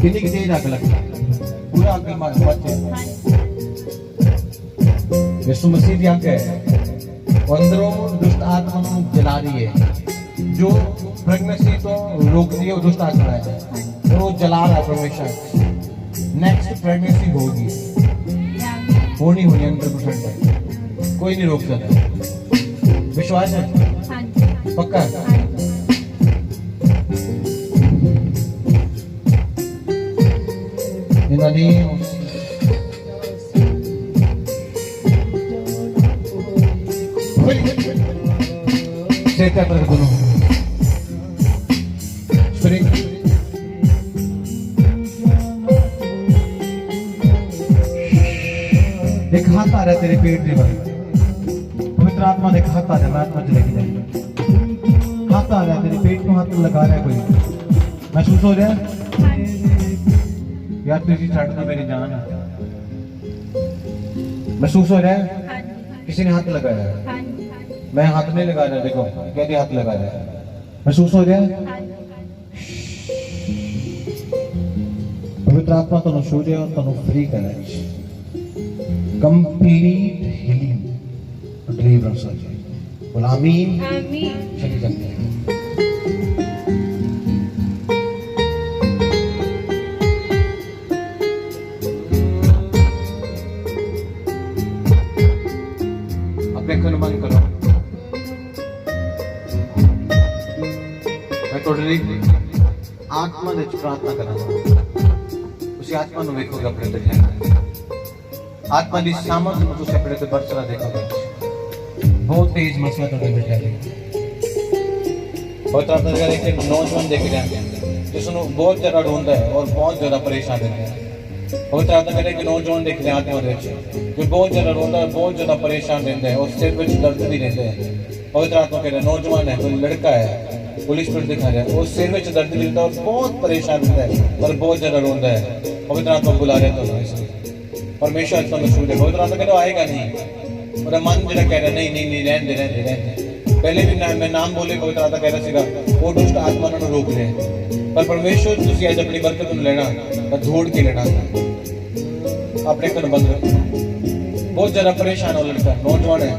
कितनी की तेज आग लगता है, पूरा आग मार बच्चे। यीशु मसीह की आग है और अंदरों दुष्ट आत्मा को जला रही है। जो प्रेगनेंसी तो रोक रही है वो दुष्ट आत्मा है, तो जला रहा है परमेश्वर। नेक्स्ट प्रेगनेंसी होगी, होनी 100% है, कोई नहीं रोक सकता। विश्वास है, पक्का है। इन सेटा पर दोनों स्प्रिंग एक हाथ आ रहा है तेरे पेट में भाई। पवित्र आत्मा ने हाथ आ रहा है, आत्मा चले गई। हाथ आ रहा है तेरे पेट को, हाथ लगा रहा है कोई। महसूस हो रहा है यार, तुझे छाट दो मेरी जान। महसूस हो रहा है किसी ने हाथ लगाया है। मैं हाथ नहीं लगा रहा, देखो कैसे हाथ लगा रहा है। महसूस हो रहा है पवित्र आत्मा तो छू रहा है, तो फ्री कर रहा है। कंप्लीट हीलिंग डिलीवरेंस हो जाए। बोल आमीन। चलिए चलते हैं। अपने अनुमान करो। मैं टोटली आत्मा ने प्रार्थना करा, उसी आत्मा ने देखोगे अपने देखना। आत्मा की सामर्थ्य में तुझे अपने बरसना देखोगे। बहुत तेज मसला तो बैठा है। और तरह तरह के नौजवान देख रहे हैं जिसको बहुत ज्यादा ढूंढता है और बहुत ज्यादा परेशान रहते हैं। और तरह तरह के नौजवान देख रहे हैं आत्मा जो बहुत ज्यादा ढूंढता है, बहुत ज्यादा परेशान रहते हैं और सिर में दर्द भी रहते हैं। पवित्र आत्मा कह रहे नौजवान है, कोई लड़का है, पुलिस पर दिखा रहा है, वो सिर में दर्द भी रहता है और बहुत परेशान रहता है और बहुत ज्यादा रोता है। पवित्र आत्मा बुला रहे तो परमेश्वर आत्मा में छू दे। पवित्र आत्मा कह रहे आएगा नहीं, और मन जरा कह रहा नहीं नहीं नहीं रहने दे। पहले भी मैं नाम बोले पवित्र आत्मा कह रहा सीगा वो दुष्ट आत्मा ने रोक ले, पर परमेश्वर तुझे आज अपनी बरकत लेना ढूंढ के लेना। अपने कर बंद रखो। बहुत ज्यादा परेशान हो लड़का, नौजवान है,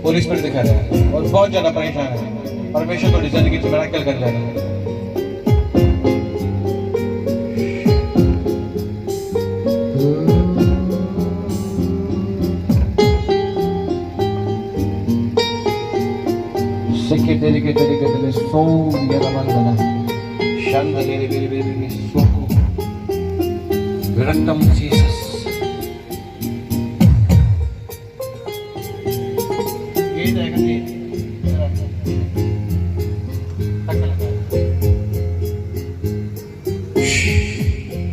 पुलिस पर दिखा रहा है और बहुत ज्यादा परेशान है। परमेश्वर थोड़ी जिंदगी से मिराकल कर लेना। Seke dere ke so ya la mandala. Shanda dere dere soko. Viraktam Jesus. ये देखा ये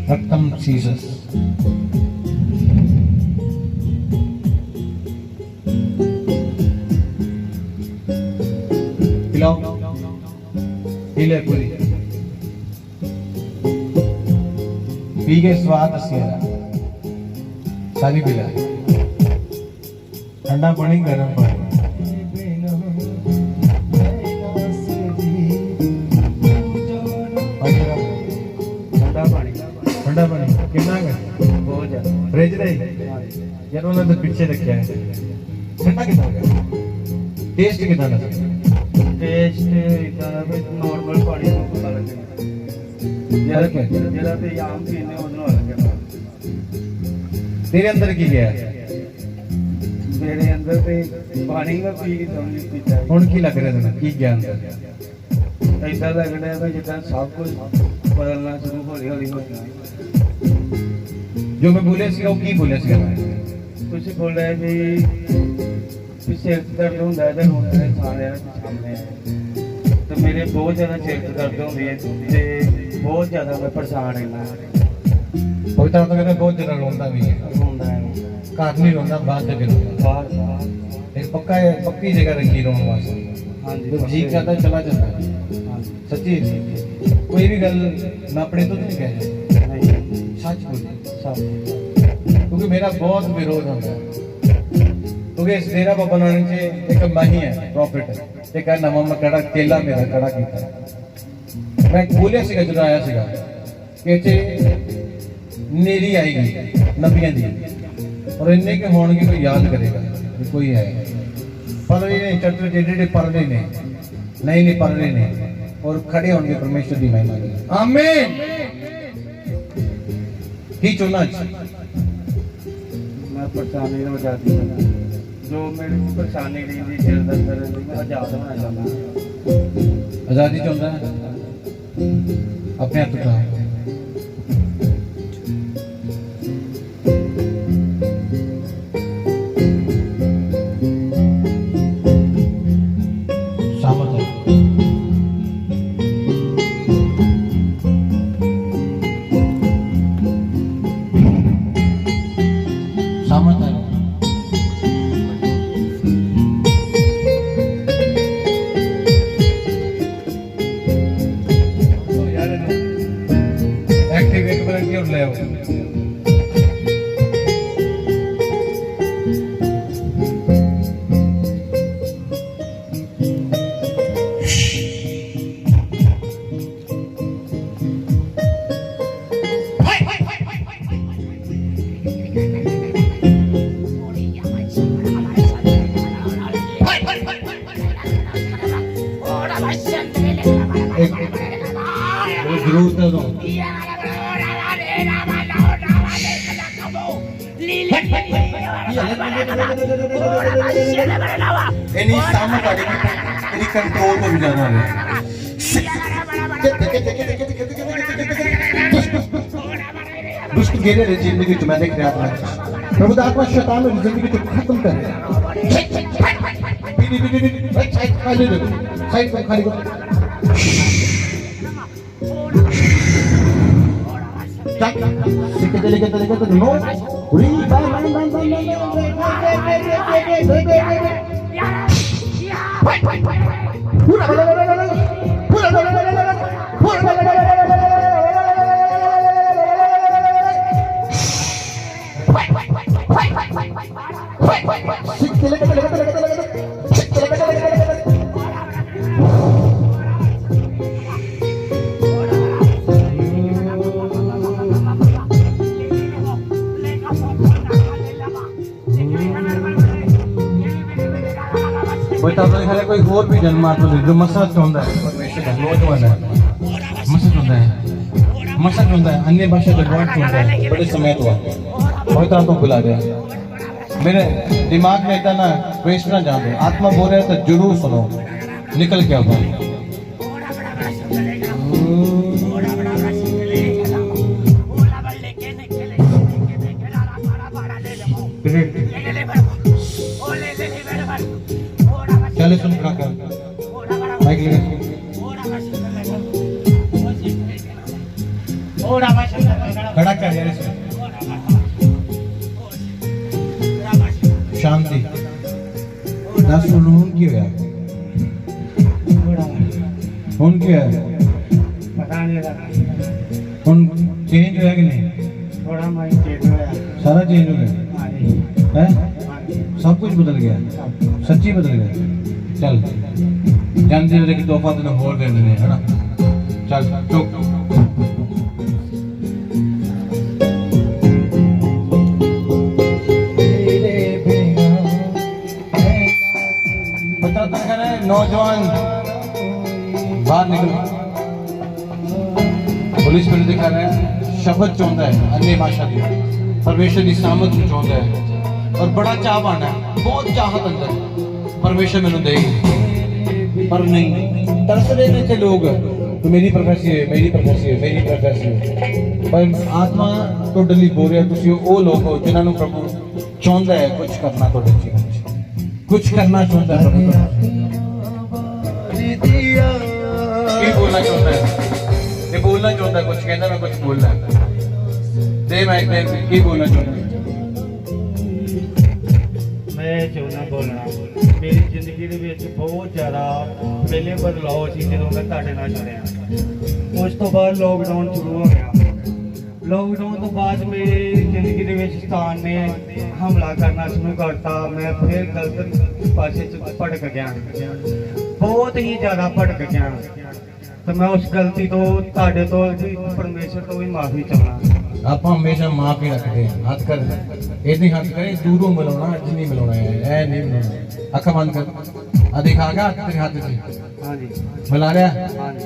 रक्तम जीसस पिलाओ पीले पूरी पी के स्वाद असिया सारी पिला ठंडा पानी गर्म पानी ठंडा पानी कितना है बहुत ज्यादा फ्रिज नहीं यार उन्होंने तो पीछे रखा है ठंडा कितना है टेस्ट कितना है टेस्ट इतना है नॉर्मल पानी को पता लगे यार क्या जरा पे आम पीने उतना अलग है तेरे अंदर की क्या है मेरे अंदर पे पानी का पी के समझ पीता है कौन की लग रहा है की क्या अंदर ऐसा लग रहा है जितना सब कुछ बदलना शुरू हौली हौली होता है जो मैं बोले सी वो की बोले सी कुछ बोल रहा है कि सिर दर्द होता है तो रोंदा है सारे सामने तो मेरे बहुत ज़्यादा सिर दर्द होती है तो बहुत ज़्यादा मैं परेशान रहना कोई तो कहते बहुत ज्यादा रोंदा भी है रोंदा है घर नहीं रोंदा बाहर जाके रोंदा बाहर एक पक्का है पक्की जगह रखी रोन वास्ते हाँ जी तो जी करता चला जाता है सच्ची कोई भी गल मैं अपने तो नहीं कह सच बोल क्योंकि मेरा बहुत विरोध होता है क्योंकि इस डेरा पर बनाने से एक माही है प्रॉफिट है एक नवा मैं कड़ा केला मेरा कड़ा किया मैं बोलिया सीगा जो आया सीगा कि नेरी आएगी नबियां दी और इन्ने के होने की कोई याद करेगा कि कोई है पर ये चटर जेडे पर रहे ने नहीं पर रहे ने और खड़े होंगे परमेश्वर की महिमा के लिए आमीन की चुना मैं परेशानी हो जाती है जो मेरी परेशानी रही सिर दर्द रही मैं आज़ाद होना चाहता हूँ आजादी चाहता है अपने हाथ उठाओ Ini sama tadi ini control को भी जाना है दुष्ट गिरे रे जिंदगी तुम्हें देख रहा है प्रभु आत्मा शैतान की जिंदगी को खत्म कर साइड पर खाली करो नो कोई और भी जन्मात्मा जो मसा चाहता है परमेश्वर का नौजवान है मसा चाहता है अन्य भाषा का वर्ड चाहता है बड़े समय तो बहुत आपको बुला दिया मेरे दिमाग में इतना वेस्ट ना जाने आत्मा बोल रहे तो जरूर सुनो निकल क्या बाहर चले सुन खड़ा कर माइक ले खड़ा कर यार इसे शांति दस हुन की होया हुन की है पता नहीं लगा हुन चेंज होया कि नहीं थोड़ा माइंड चेंज होया सारा चेंज हो गया हाँ जी है सब कुछ बदल गया सच्ची बदल गया चल जानते हो कि तोहफा तेन होर दे देने है ना चल चुप नौजवान बाहर निकलो पुलिस में दिखा रहे हैं शब्द चाहता है अन्य भाषा की परमेश्वर की सामत चाहता है और बड़ा चाहवान है बहुत चाहत अंदर परमेश्वर मैंने देगी पर नहीं तरस रहे थे लोग तो मेरी प्रोफेसी है मेरी प्रोफेसी है मेरी प्रोफेसी है पर आत्मा तो डली बोल रहा तुसी वो लोग हो जिन्होंने प्रभु चाहता है कुछ करना तो कुछ करना चाहता है प्रभु ये बोलना चाहता है ये बोलना चाहता है कुछ कहना मैं कुछ बोलना है दे माइक दे की बोलना चाहता है मैं चाहना बोलना मेरी जिंदगी ਦੇ ਵਿੱਚ ਬਹੁਤ ਜ਼ਿਆਦਾ ਪਹਿਲੇ ਬਦਲਾਅ ਸੀ ਜਦੋਂ ਮੈਂ ਤੁਹਾਡੇ ਨਾਲ ਜੁੜਿਆ ਉਸ ਤੋਂ ਬਾਅਦ ਲੋਕਡਾਊਨ ਸ਼ੁਰੂ ਹੋ ਗਿਆ ਲੋਕਡਾਊਨ ਤੋਂ ਬਾਅਦ ਮੇਰੀ ਜ਼ਿੰਦਗੀ ਦੇ ਵਿੱਚ ਸਤਾਨ ਨੇ ਹਮਲਾ ਕਰਨਾ ਸ਼ੁਰੂ ਕਰਤਾ ਮੈਂ ਫਿਰ ਗਲਤ ਪਾਸੇ ਚ ਭਟਕ ਗਿਆ ਬਹੁਤ ਹੀ ਜ਼ਿਆਦਾ ਭਟਕ ਗਿਆ ਤੇ ਮੈਂ ਉਸ ਗਲਤੀ ਤੋਂ ਤੁਹਾਡੇ ਤੋਂ ਪਰਮੇਸ਼ਰ ਤੋਂ ਵੀ ਮਾਫੀ ਚਾਹੁੰਦਾ आप हमेशा माफी रखते हैं हाथ कर ऐसे हाथ करें दूरों मिलाना अज नहीं मिलाना है ऐ नहीं मिलाना अखा बंद कर दिखा गया तेरे हाथ से हाँ जी मिला रहा हाँ जी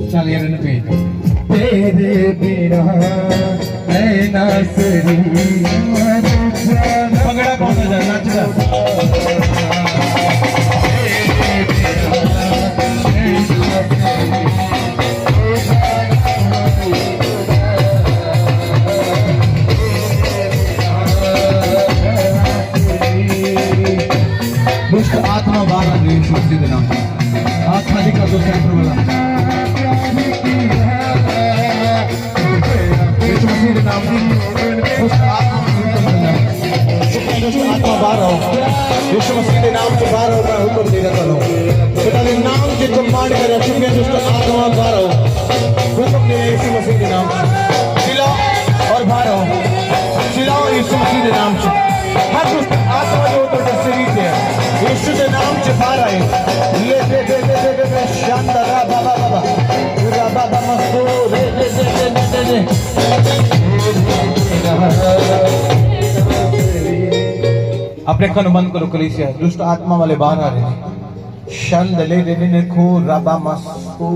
चल यार इन्हें भेज तेरे बिना मैं ना सही पगड़ा कौन सा नाचदा दुष्ट आत्मा बाहर आ गई यीशु मसीह के नाम से हाथ खाली कर दो सेंटर वाला यीशु मसीह के नाम से दुष्ट आत्मा बाहर आओ यीशु मसीह के नाम से बाहर आओ मैं हुक्म दे रहा हूं बेटा के नाम से कमांड कर चुके दुष्ट आत्मा बाहर आओ हुक्म दे यीशु मसीह के नाम से चिल्लाओ और बाहर आओ चिल्लाओ यीशु मसीह के नाम से हर दुष्ट आत्मा जो तो शरीर से है यीशु के नाम से बाहर आए ले दे शानदार बाबा बाबा पूरा बाबा मस्तो रे दे अपने कान बंद करो कलीसिया दुष्ट आत्मा वाले बाहर आ रहे हैं शंद ले दे खो रबा मस्तो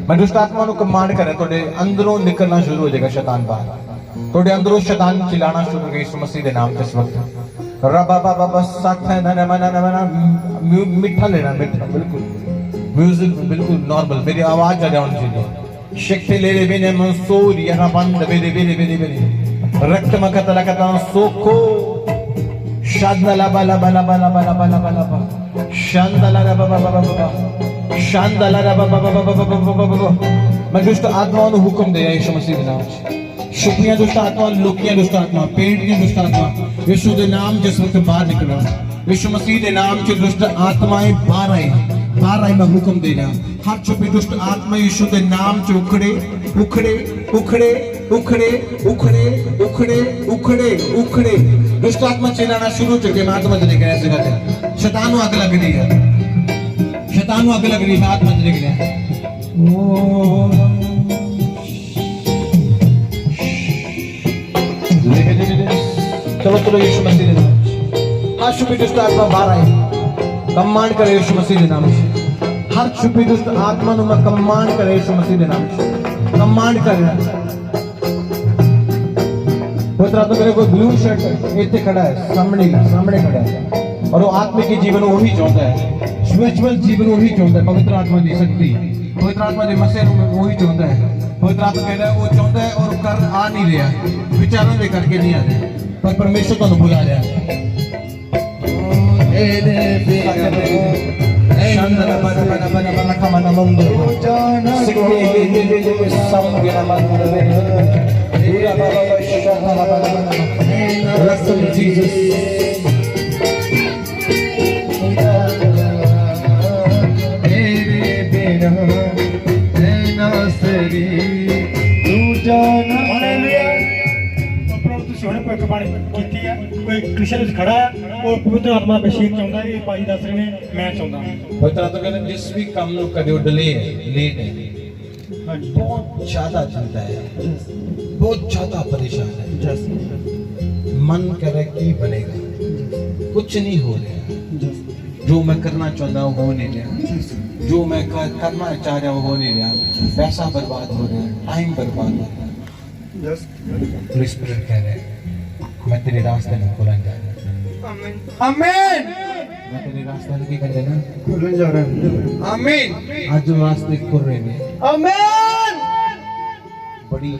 मैं दुष्ट आत्मा को कमांड कर रहा थोड़े अंदरों निकलना शुरू हो जाएगा शैतान बाहर थोड़े अंदरों शैतान चिल्लाना शुरू हो गया यीशु मसीह के नाम से इस वक्त रबा बाबा साथ है ना मीठा लेना मीठा बिल्कुल म्यूजिक बिल्कुल नॉर्मल मेरी आवाज आ जाए चाहिए शक्ति ले ले बिने मंसूर यहाँ बंद बेरे बेरे बेरे बेरे रक्त मकतला कता सोखो शादला लबा लबा लबा लबा लबा लबा लबा शांदला लबा बाबा बाबा शांदला लबा बाबा बाबा बाबा मैं दुष्ट आत्माओं को हुक्म दे रहा यीशु मसीह के नाम से शुक्रिया दुष्ट आत्मा लुकिया दुष्ट आत्मा पेट की दुष्ट आत्मा यीशु के नाम जिस वक्त बाहर निकला यीशु मसीह के नाम से दुष्ट आत्माएं बाहर आई मैं हुक्म दे रहा हर छुपी दुष्ट आत्मा यीशु के नाम से उखड़े उखड़े उखड़े उखड़े उखड़े उखड़े उखड़े उखड़े दुष्ट आत्मा चिल्लाना शुरू हो चुके मैं आत्मा चले गया ऐसे करते शैतान आग लग रही है शैतान आग लग रही है आत्मा चले गया चलो चलो यीशु मसीह के नाम हर छुपी दुष्ट आत्मा बाहर आए कमांड करे यीशु मसीह के नाम से हर छुपी दुष्ट आत्मा नु मैं कमांड करे यीशु मसीह के नाम से कमांड कर पुत्रा तो मेरे को ब्लू शर्ट इतने खड़ा है सामने खड़ा है और वो आत्मिक जीवन वही चाहता है, स्पिरिचुअल जीवन वही चाहता है, पवित्र आत्मा की शक्ति, पवित्र आत्मा के मसीह वही चाहता है। पवित्र आत्मा कह रहा है वो चाहता है और कर आ नहीं रहा, विचारों दे करके नहीं आ रहा, पर परमेश्वर को बुला रहा है। कृष्ण खड़ा है और पवित्र आत्मा अभिषेक चाहता है। भाई दस रहे ने मैं चाहता हूँ। पवित्र आत्मा कहते हैं जिस भी काम लोग करे वो डिले है, लेट है, बहुत ज्यादा चिंता है, बहुत ज्यादा परेशान है, मन कह रहा है कि बनेगा, कुछ नहीं हो रहा, जो मैं करना चाहता हूँ हो नहीं रहा, जो मैं करना चाह रहा हूँ हो नहीं रहा, पैसा बर्बाद हो रहा है, टाइम बर्बाद हो रहा है। होली स्पिरिट कह रहे हैं मैं तेरे रास्ते में खुलन जा रहा हूँ, आमीन। मैं तेरे रास्ते में क्या कर रहा हूँ, खुलन जा रहा है। आमीन आज जो रास्ते खुल रहे हैं आमीन बड़ी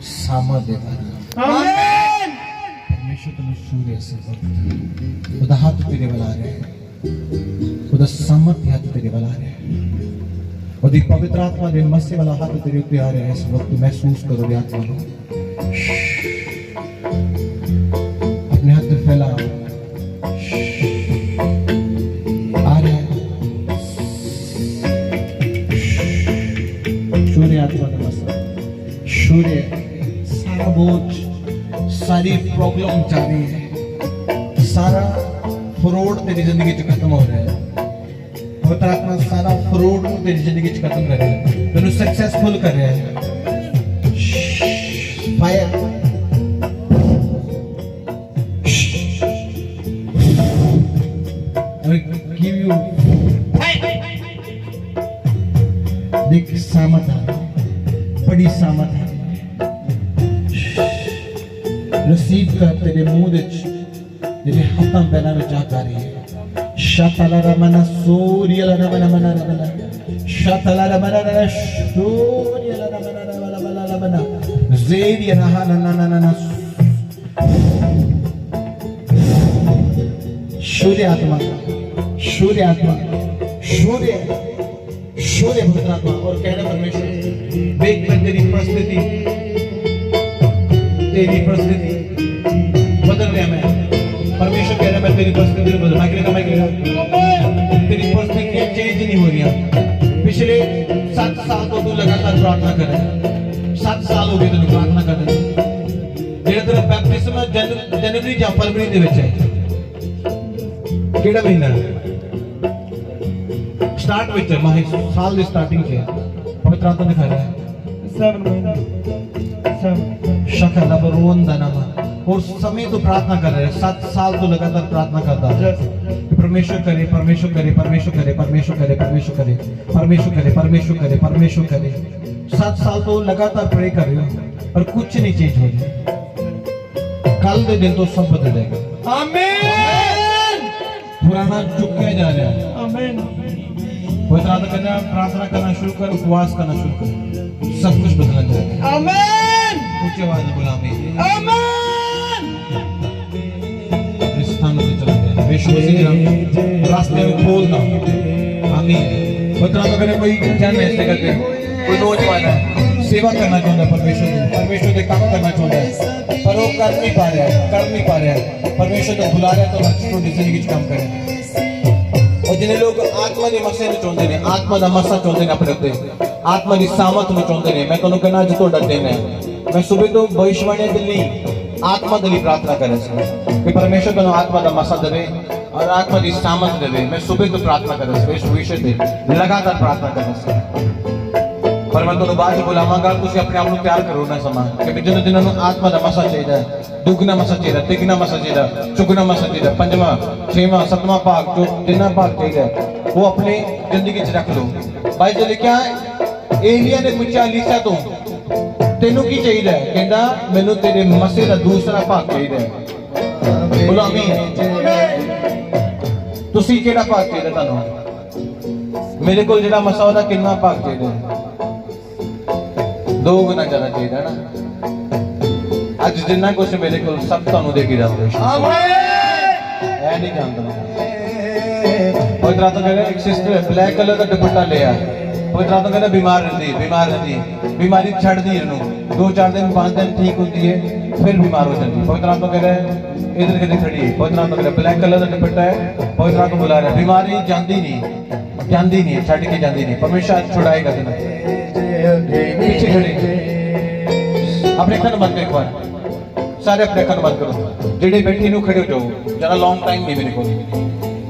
सामर्थ देता है। आमीन परमेश्वर तुम्हें सूर्य से खुदा हाथ तेरे बुला रहे हैं, खुदा सामर्थ्य हाथ तेरे बुला रहे हैं, और एक पवित्र आत्मा दे मसीह वाला हाथ तेरे ऊपर आ रहे हैं। इस वक्त महसूस करो आत्मा को, अपने हाथ फैला आ रहे हैं सूर्य आत्मा का मसीह, सूर्य सारा बोझ, सारी प्रॉब्लम जा रही है, सारा फ्रॉड तेरी जिंदगी से खत्म हो रहा है। पवित्र आत्मा सारा फ्रॉड तेरी जिंदगी से खत्म कर रहा है, तेरे सक्सेसफुल कर रहा है। फायर give you देख सामर्थ है, बड़ी सामर्थ है, रिसीव कर तेरे मुंह विच तेरे हाथां पैरां विच आ रही है। शतला रमना सूर्य रमना मना रमना शतला रमना सूर्य रमना रमना रमना ज़ेरिया ना ना ना ना ना सूर्य आत्मा, सूर्य आत्मा, सूर्य सूर्य पवित्र आत्मा। और कह रहे परमेश्वर देख मैं तेरी परिस्थिति बदल रहा, मैं परमेश्वर कह रहा मैं तेरी परिस्थिति बदल, तेरी परिस्थिति चेंज नहीं हो रही। पिछले 7 साल तो तू लगातार प्रार्थना कर रहा है, 7 साल हो गए तेन प्रार्थना कर रहा है। जेड़ा तेरा बैप्टिज्म जनवरी या फरवरी दे विच है, केड़ा महीना स्टार्ट विच है, माह साल दी स्टार्टिंग से पवित्र आत्मा दिखा रहा है 7 महीने शक्ल बरोन दाना। और समय तो प्रार्थना कर रहे हैं, 7 साल तो लगातार प्रार्थना करता है कि परमेश्वर करे, परमेश्वर करे, परमेश्वर करे, परमेश्वर करे, परमेश्वर करे, परमेश्वर करे, परमेश्वर करे, परमेश्वर करे। 7 साल तो लगातार प्रे कर रहे हो पर कुछ नहीं चेंज हो रहा। कल के दिन तो सब बदल जाएगा। आमीन पुराना चुका जा रहा है। आमीन। पवित्र आत्मा कहना प्रार्थना करना शुरू कर, उपवास करना शुरू कर, सब कुछ बदल जाएगा। आमीन ऊंची आवाज में बोला आमीन। आमीन इस स्थान पे चलते हैं, विश्व मसीह रास्ते में खोलता आमीन। पवित्र आत्मा कहना कोई जन ऐसे करते हैं, कोई नौजवान है सेवा करना चाहता है, परमेश्वर के काम करना चाहता है पर वो कर नहीं पा रहा है, परमेश्वर तो बुला रहा है तो अच्छी जिंदगी काम करे। और जिन्हें लोग आत्मा की मसे में चाहते हैं, आत्मा का मसा चाहते हैं अपने उत्ते, आत्मा की सामर्थ में चाहते हैं, मैं कहूँ कहना जो तो डर देना है। मैं सुबह तो भविष्यवाणी दिल्ली आत्मा दिल्ली प्रार्थना करे कि परमेश्वर को आत्मा का मसा देवे और आत्मा की सामर्थ देवे। मैं सुबह तो प्रार्थना करे इस विषय से लगातार प्रार्थना करे। पर मैं तुम बाद बुलावांगा, तुम अपने आप को तैयार करो ना समा कि जिन्होंने आत्मा का मसा चाहिए, दुगना मसा चाहिए, तिगना मसा चाहिए, चुगना मसा चाहिए, 5वां 6वां 7वां भाग जो जिन्ना भाग चाहिए वो अपनी जिंदगी च रख लो। भाई जो लिखा एलिया ने पूछा अलीशा तो तेनू की चाहिए, कहता मैनू तेरे मसे का दूसरा भाग चाहिए। बोलो आमीन। ਤੁਸੀਂ ਕਿਹੜਾ ਭਾਗ ਚਾਹੀਦਾ ਤੁਹਾਨੂੰ? ਮੇਰੇ ਕੋਲ ਜਿਹੜਾ ਮਸਾ ਉਹਦਾ ਕਿੰਨਾ ਭਾਗ ਚਾਹੀਦਾ? 2 ਗੁਣਾ ਜ਼ਿਆਦਾ ਚਾਹੀਦਾ ਨਾ। ਅੱਜ ਜਿੰਨਾ ਕੁਛ ਮੇਰੇ ਕੋਲ ਸਭ ਤੁਹਾਨੂੰ ਦੇ ਕੇ ਜਾਵਾਂਗਾ। ਐ ਨਹੀਂ ਜਾਣਦਾ और रात कहना एक सिस्टर ब्लैक कलर का दुपट्टा लिया और रात कहना बीमार रहती बीमारी छड़ दी इन्हों 2-4 दिन 5 दिन ठीक होती है फिर बीमार हो जाती है। और रात कह रहा है इधर कितनी खड़ी है। और रात कह ब्लैक कलर का दुपट्टा है और रात को बुला रहा है बीमारी जाती नहीं है छड़ के जाती नहीं। परमेश्वर छुड़ाएगा तुम्हें। पीछे खड़े अपने अखन बंद कर एक बार सारे अपने अखन बंद करो जेडे बैठे नु खड़े हो जाओ जरा लॉन्ग टाइम नहीं मेरे को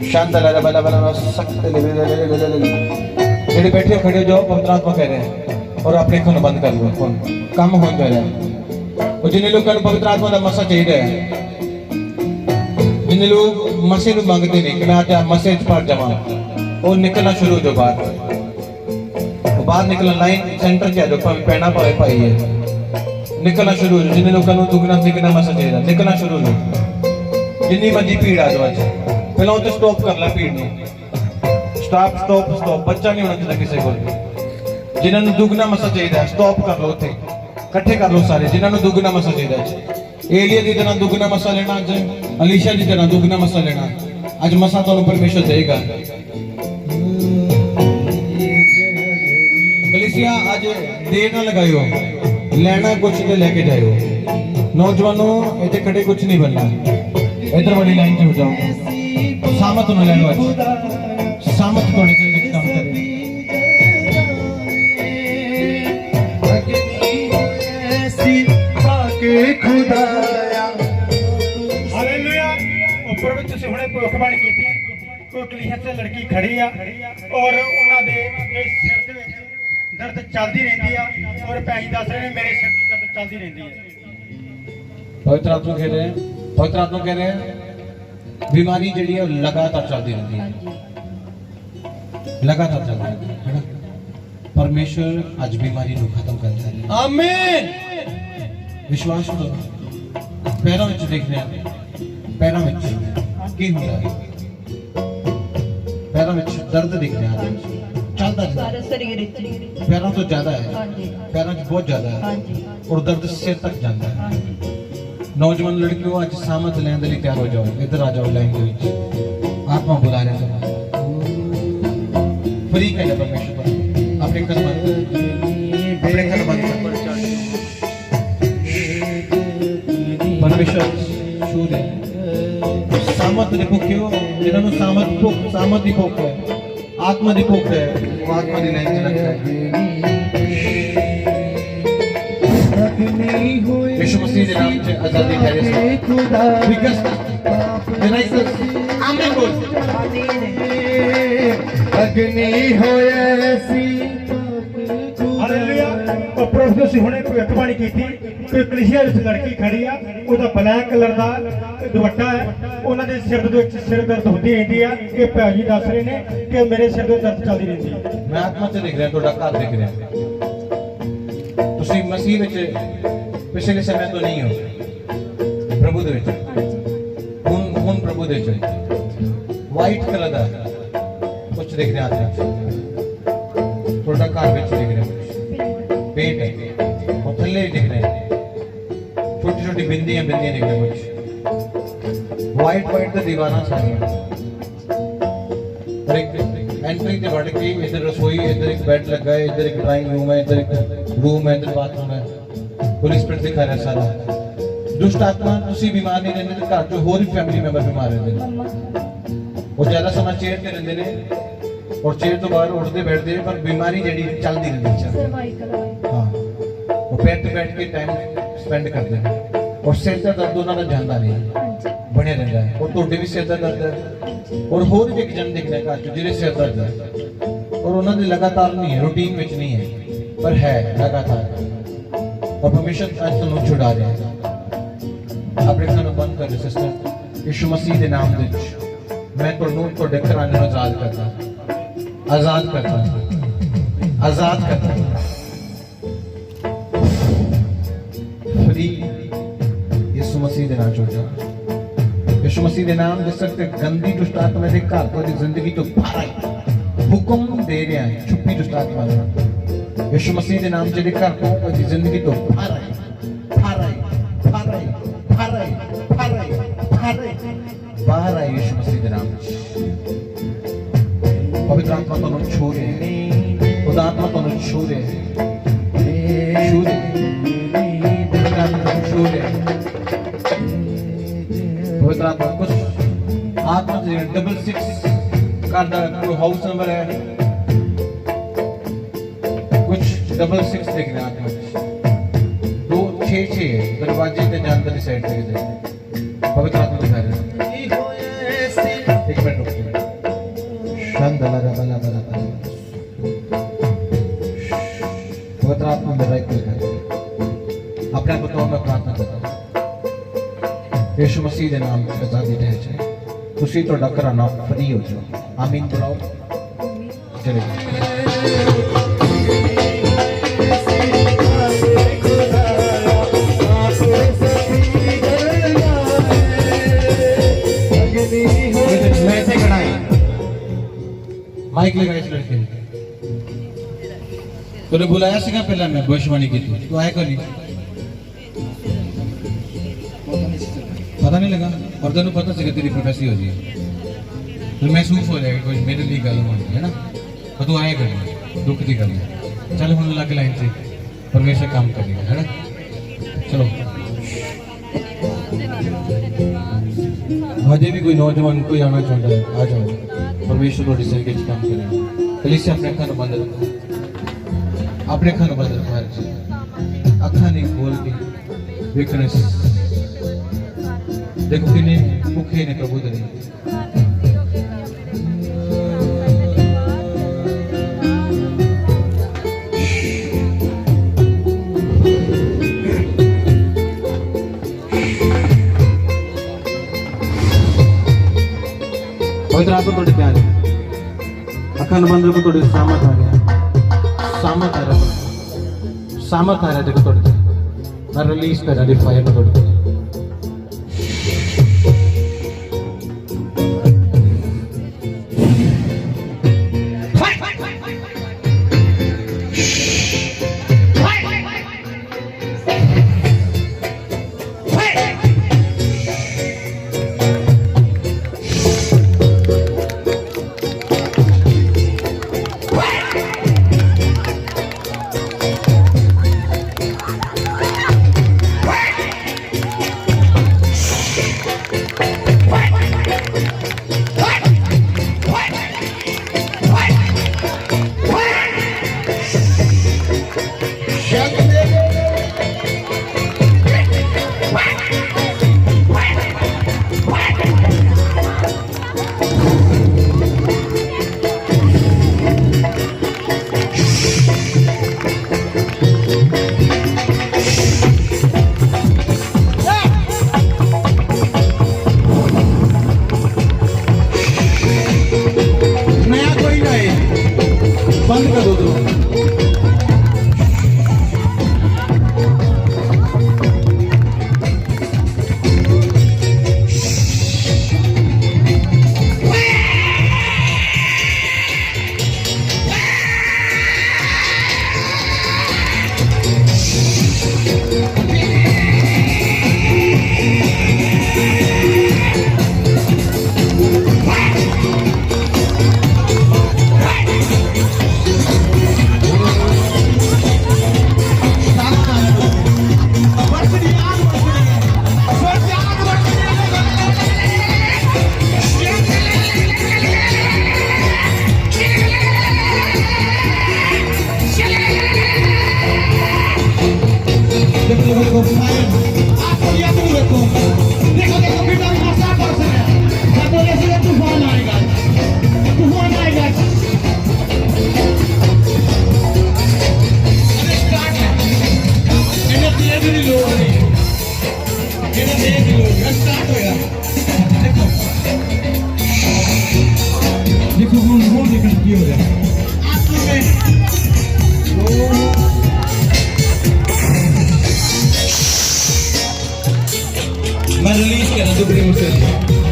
शांत लगा बला बला सख्त जेडे बैठे हो खड़े हो जाओ। पवित्र आत्मा कह रहे हैं और अपने अखन बंद कर लो फोन काम हो जाए। और जिन्हें लोग पवित्र आत्मा का मसा चाहिए जिन्हें लोग मसे नु मांगते नहीं कि मैं आज मसे पर जावा और निकलना शुरू हो जाओ बाहर निकलना लाइन सेंटर से आ जाओ पैना पाए पाई है निकलना शुरू हो जाओ। जिन्हें लोगों को दुगना तिगना मसा चाहिए निकलना शुरू हो जाओ। जिन्नी मर्जी भीड़ आ जाओ आज पहला तो स्टॉप कर ला भीड़ ने स्टॉप बच्चा नहीं होना चाहिए किसी को। जिन्होंने दुगना मसा चाहिए स्टॉप कर लो उथे इकट्ठे कर लो सारे जिन्होंने दुगना मसा चाहिए। एलिया की तरह दुगना मसा लेना अज अलीशा की तरह दुगना मसा लेना अज मसा तो परमेश्वर देगा। कलीसिया आज देर ना लगाओ लेना कुछ तो लेके जाओ। नौजवानों इतने खड़े कुछ नहीं बनना इधर बड़ी लाइन से हो जाओ। सामत न लेनो आज सामत थोड़े से नेक्स्ट काम करें। हालेलुया ऊपर ਵਿੱਚ ਤੁਸੀਂ ਹੁਣੇ ਭਵਿੱਖਬਾਣੀ ਕੀਤੀ ਕੋਈ ਕਲੀਸਿਆ ਤੇ ਲੜਕੀ ਖੜੀ ਆ ਔਰ ਉਹਨਾਂ ਦੇ ਸਿਰ ਦੇ ਵਿੱਚ ਦਰਦ ਚੱਲਦੀ ਰਹਿੰਦੀ ਆ ਔਰ ਭੈਣ ਦੱਸ ਰਹੇ ਨੇ ਮੇਰੇ ਸਿਰ ਤੇ ਦਰਦ ਚੱਲਦੀ ਰਹਿੰਦੀ ਹੈ। पवित्र आत्मा कह रहे हैं बीमारी जड़ी है लगातार चलती रहती है लगातार चलती रहती है ना। परमेश्वर आज बीमारी को खत्म करता है। आमीन विश्वास करो पैरों में देखने पैरों में की होता है पैरों में दर्द दिखने चलता ਸਾਰੇ ਸਰੀਰ ਵਿੱਚ पैरों तो ज्यादा है ਹਾਂਜੀ पैरों में बहुत ज्यादा है ਹਾਂਜੀ और दर्द सिर तक जाता है। ਹਾਂਜੀ नौजवान लड़कियों आज सामत लेने के लिए तैयार हो जाओ इधर आ जाओ लाइन के बीच आत्मा बुला रहे हैं फ्री का परमेश्वर अपने घर बंद परमेश्वर सूर्य सामत ने भूखियो जिन्होंने सामत ही भूख है आत्मा दी भूख है वो आत्मा दी लाइन लगता है। यीशु मसीह के नाम से आजादी ठहरे बिकॉज़ जेनाइसस आमीन बोल अग्नि होएसी हालेलुया ऊपर ਤੁਸੀਂ ਹੁਣੇ ਭਵਿੱਖਬਾਣੀ ਕੀਤੀ ਕੋਈ ਕਲੀਸਿਆ ਵਿੱਚ ਲੜਕੀ ਖੜੀ ਆ ਉਹਦਾ ਬਲੈਕ ਕਲਰ ਦਾ ਦੁਪੱਟਾ ਹੈ ਉਹਨਾਂ ਦੇ ਸਿਰ ਦੇ ਵਿੱਚ ਸਿਰ ਦਰਦ ਹੁੰਦੀ ਰਹਿੰਦੀ ਆ ਕਿ ਭਾਜੀ ਦੱਸ ਰਹੇ ਨੇ ਕਿ ਮੇਰੇ ਸਿਰ ਦੇ ਦਰਦ ਚੱਲਦੀ ਰਹਿੰਦੀ ਹੈ। मैं आत्मा से देख रहा थोड़ा घर देख रहा ਤੁਸੀਂ ਮਸੀਹ ਵਿੱਚ पिछले समय तो नहीं हो प्रभु दे विच हुन प्रभु दे विच वाइट कलर दा कुछ देख रहे आते थोड़ा घर विच देख रहे पेट है और थल्ले देख रहे छोटी छोटी बिंदियां देख रहे कुछ वाइट दा दीवाना सारी और एक एंट्री ते बढ़ के इधर रसोई इधर एक बेड लगा है इधर एक ड्राइंग रूम है इधर एक रूम है इधर बाथरूम है पुलिस स्पिरिट दिखा रहा है सारा दुष्ट आत्मा तुसी बीमार नहीं रहने घर जो होर भी फैमिली मेंबर बीमार रहते हैं वो ज्यादा समय चेयर ते रहते हैं और चेयर तो बाहर उठते बैठते हैं पर बीमारी जड़ी चलती रहती है हाँ वो बैठ के टाइम स्पेंड करते हैं और सिर का दर्द उन्होंने जाता नहीं बने रहता है और तोड़े भी सिर का दर्द है और होर भी एक जन दिखने घर जो जिन्हें सिर दर्द है और उन्होंने लगातार नहीं है रूटीन में नहीं है पर है लगातार और परमेश्वर आज तुम छुड़ा रहे हैं अपने खानों बंद कर रहे सिस्टर यीशु मसीह के नाम दे मैं तो नूर को देखकर आने आजाद करता फ्री यीशु मसीह के नाम छोड़ जा यीशु मसीह के नाम दे सकते गंदी दुष्ट आत्मा दे घर तो जिंदगी तो बाहर हुक्म दे रहा है छुपी दुष्ट आत्मा का यीशु मसीह के नाम जेडे घर तो जिंदगी तो बाहर आई यीशु मसीह के नाम पवित्र आत्मा तो छू रहे खुदा आत्मा तो छू रहे पवित्र आत्मा कुछ आत्मा 66 का हाउस नंबर है कुछ 66 देखने आत्मा 266 दरवाजे के जानते साइड पे पवित्र आत्मा दिखा रहे एक मिनट रुकिए पवित्र आत्मा मेरा एक दिखा अपने आप बताओ मैं प्रार्थना करता हूँ यीशु मसीह के नाम में आजादी रह जाए तुसी तो डकराना फ्री हो जाओ आमीन बुलाओ चले माइक लगाए इस लड़के ने तूने बुलाया सीगा पहला मैं भविष्यवाणी की थी तो आए को नहीं पता नहीं लगा और तेन पता सीगा तेरी प्रोफेसी हो गई तो महसूस हो जाएगा कोई मेरे लिए गल होनी है ना तो तू आएगा नहीं दुख की गल चल हम लग लाइन से परमेश्वर काम करेगा है ना चलो अजय भी कोई नौजवान कोई आना चाहता है आ जाओ परमेश्वर को डिसाइड के काम करेगा कलीसिया अपने अखा बंद रखो अपने अखा बंद रखो अखा नहीं खोल के देखने देखो कितने भूखे ने प्रभु दे पवित्र आत्मा थोड़े प्यार अखंड मंदिर को थोड़ी सामर्थ आ गया सामर्थ आ रहा देखो थोड़ी मैं रिलीज कर रहा फायर में थोड़ी बंद कर दो मैं रिलीज कर रहा हूँ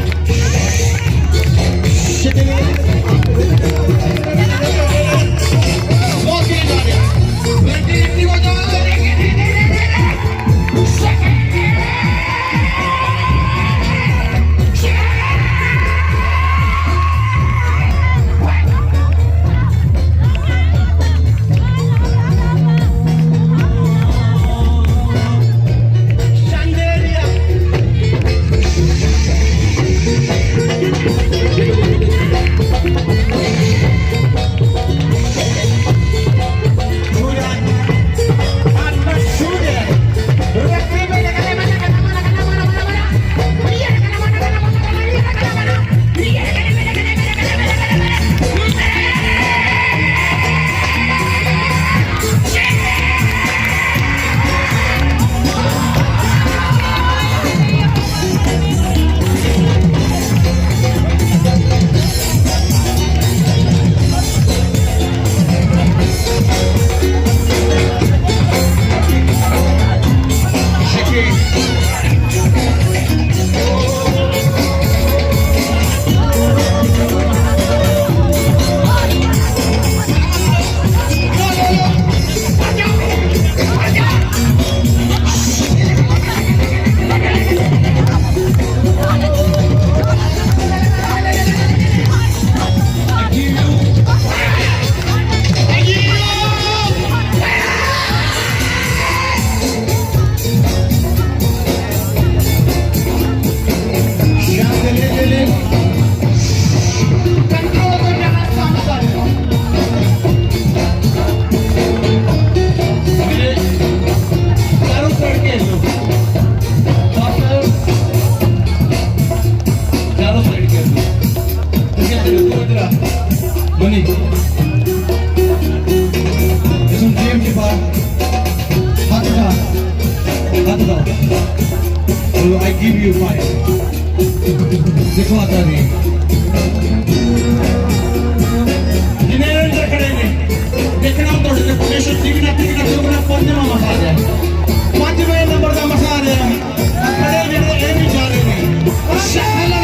बहुत तेज आ रहे हैं। लड़की इतनी बजा I give you 5. देखो आता नहीं जिन्हें अंदर खड़े ने देखना तो देश टिकना तो पंचमा मसा जाए 5वें नंबर का मसा आ रहा है खड़े जिन्हें ये भी जा रहे हैं शहला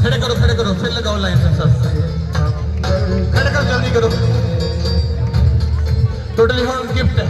खड़े करो फिर लगाओ लाइन से सब खड़े करो जल्दी करो टोटली होम गिफ्ट है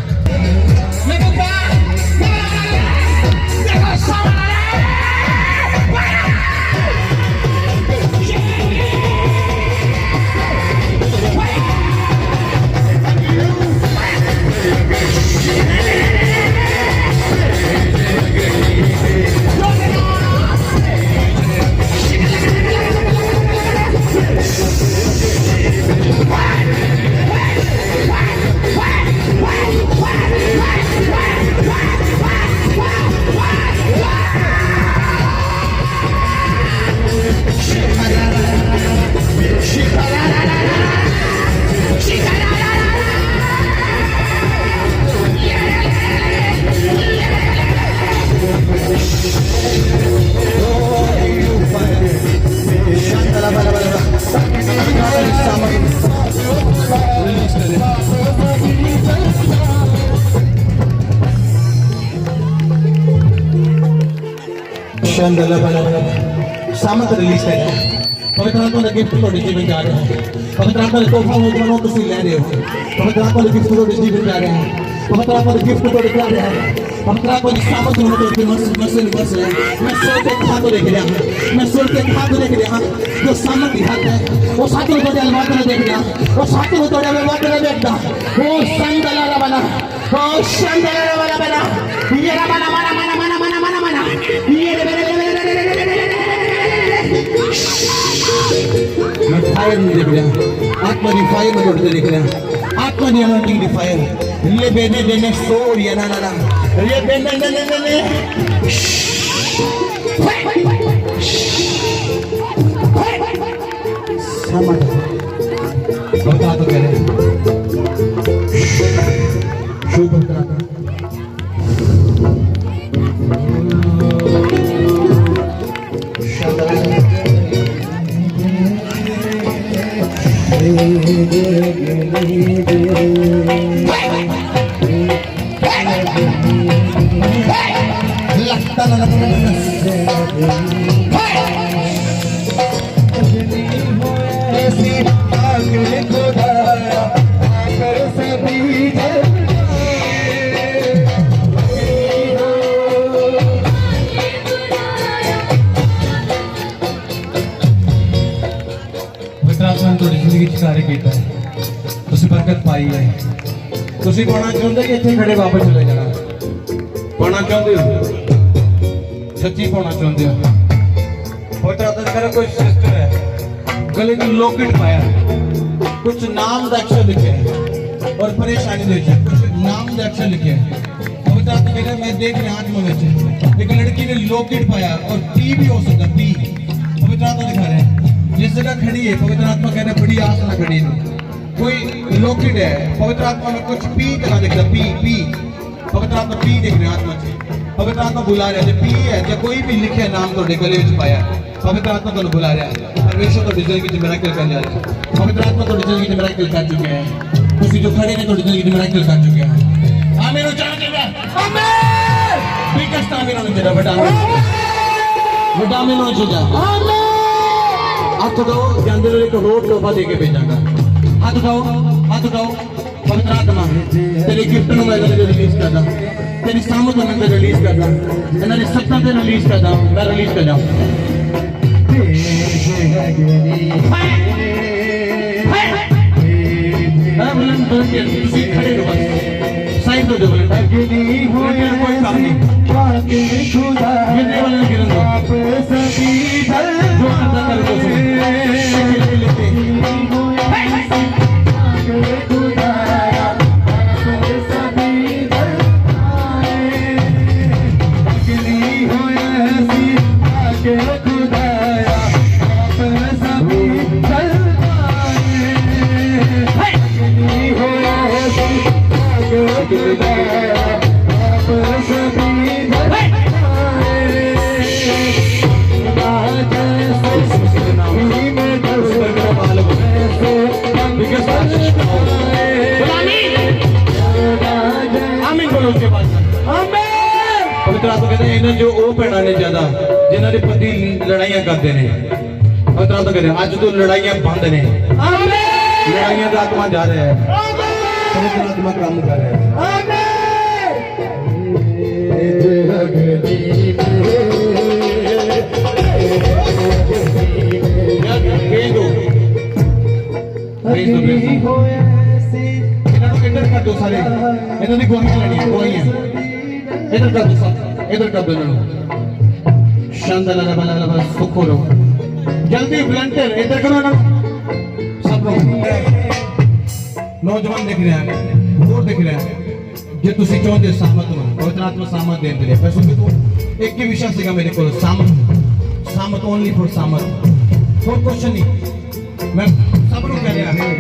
सामंत रिलीज करें पवित्र आत्मा का गिफ्ट थोड़े जीवन जा रहे हैं पवित्र आत्मा का तोहफा मुझे तुसी ले रहे हो पवित्र आत्मा का गिफ्ट थोड़े जीवन जा रहे हैं पवित्र आत्मा का गिफ्ट थोड़े जा रहे हैं पवित्र आत्मा की सामंत होने के मसले है मैं सोच के हाथ को देख रहा हूं मैं सोच के हाथ को देख रहा हूं जो सामंत की हाथ है वो साथों को अलवाट में देख रहा वो साथों को तोड़े अलवाट में देखता वो संदला बना वो संदला वाला बना ये बना मना मना मना मना मना मना ये मैं फायर नहीं देख रहा आत्मा की फायर में तोड़ते देख रहा आत्मा की अनोटिंग की फायर ये बेने बेने सोर ये ना ना ना ये बेने बेने बेने समझ बता तो कह रहे शुभ बता सारे कीता तुसी बरकत पाई है तुसी पाना चाहते कि इतने खड़े वापस चले जाना पाना चाहते हो सच्ची पाना चाहते हो पवित्र आत्मा का कोई सिस्टर है गले में लॉकेट पाया कुछ नाम का अक्षर लिखे और परेशानी देखे कुछ नाम का अक्षर लिखे पवित्र आत्मा कहता है मैं देख रहा आत्मा में एक लड़की ने लॉकेट पाया और पी भी हो सकता पी पवित्र आत्मा दिखा रहे हैं जिस जगह खड़ी है पवित्र आत्मा कह रहे बड़ी आस ना खड़ी है कोई लॉकेट है पवित्र आत्मा में कुछ पी का दिख रहा पी पी पवित्र आत्मा पी दिख रहे आत्मा से पवित्र आत्मा बुला रहे पी है या कोई भी लिखे नाम तो गले में पाया पवित्र आत्मा तो बुला रहा है परमेश्वर तो डिजाइन की मिरेकल कर जा रहा है पवित्र आत्मा तो डिजाइन की मिरेकल कर चुके हैं उसी जो खड़े ने तो डिजाइन की मिरेकल कर चुके हैं आमीन हो जाएगा आमीन बिगेस्ट आमीन होना चाहिए बड़ा आमीन होना चाहिए आमीन हाथ उठाओ जानते एक रोड तोहफा देके भेजांगा हाथ उठाओ पवित्र आत्मा तेरे गिफ्ट नु मैं रिलीज करदा तेरी सामत मैं रिलीज करदा इन्हां दी सत्ता ते रिलीज करदा मैं रिलीज कर जाऊं बुलंद करके तुसी खड़े हो बस साइड हो जाओ अग्नि होया कोई काम नहीं बाकी खुदा गिरने वाले गिरन दो आप सभी दल जो करता कर दो पवित्र आत्मा कहते हैं इन्हें जो ओ भैणा ने ज्यादा जिन्होंने पति लड़ाइयां करते हैं पवित्र आत्मा कह रहे हैं आज तो लड़ाइयां बंद ने, लड़ाइयां का आत्मा जा रहा है, पवित्र आत्मा काम कर रहा है। भेज दो, भेज दो, भेज दो। इधर कर दो सारे, इधर नहीं गोली चलानी है, गोली है। इधर कर दो सब, इधर कर दो इन्होंने। शानदार लगा बना लगा सुखो लो। जल्दी वॉलंटियर इधर करो ना सब लोग। नौजवान देख रहे हैं, और देख रहे हैं। जे तुसी चाहते सामत हो, पवित्र आत्मा सामत देने लिए। पैसों के तो एक ही विषय सीखा मेरे को, सामत, सामत ओनली फॉर सामत। कोई क्वेश्चन नहीं। मैं सब लोग कह रहे हैं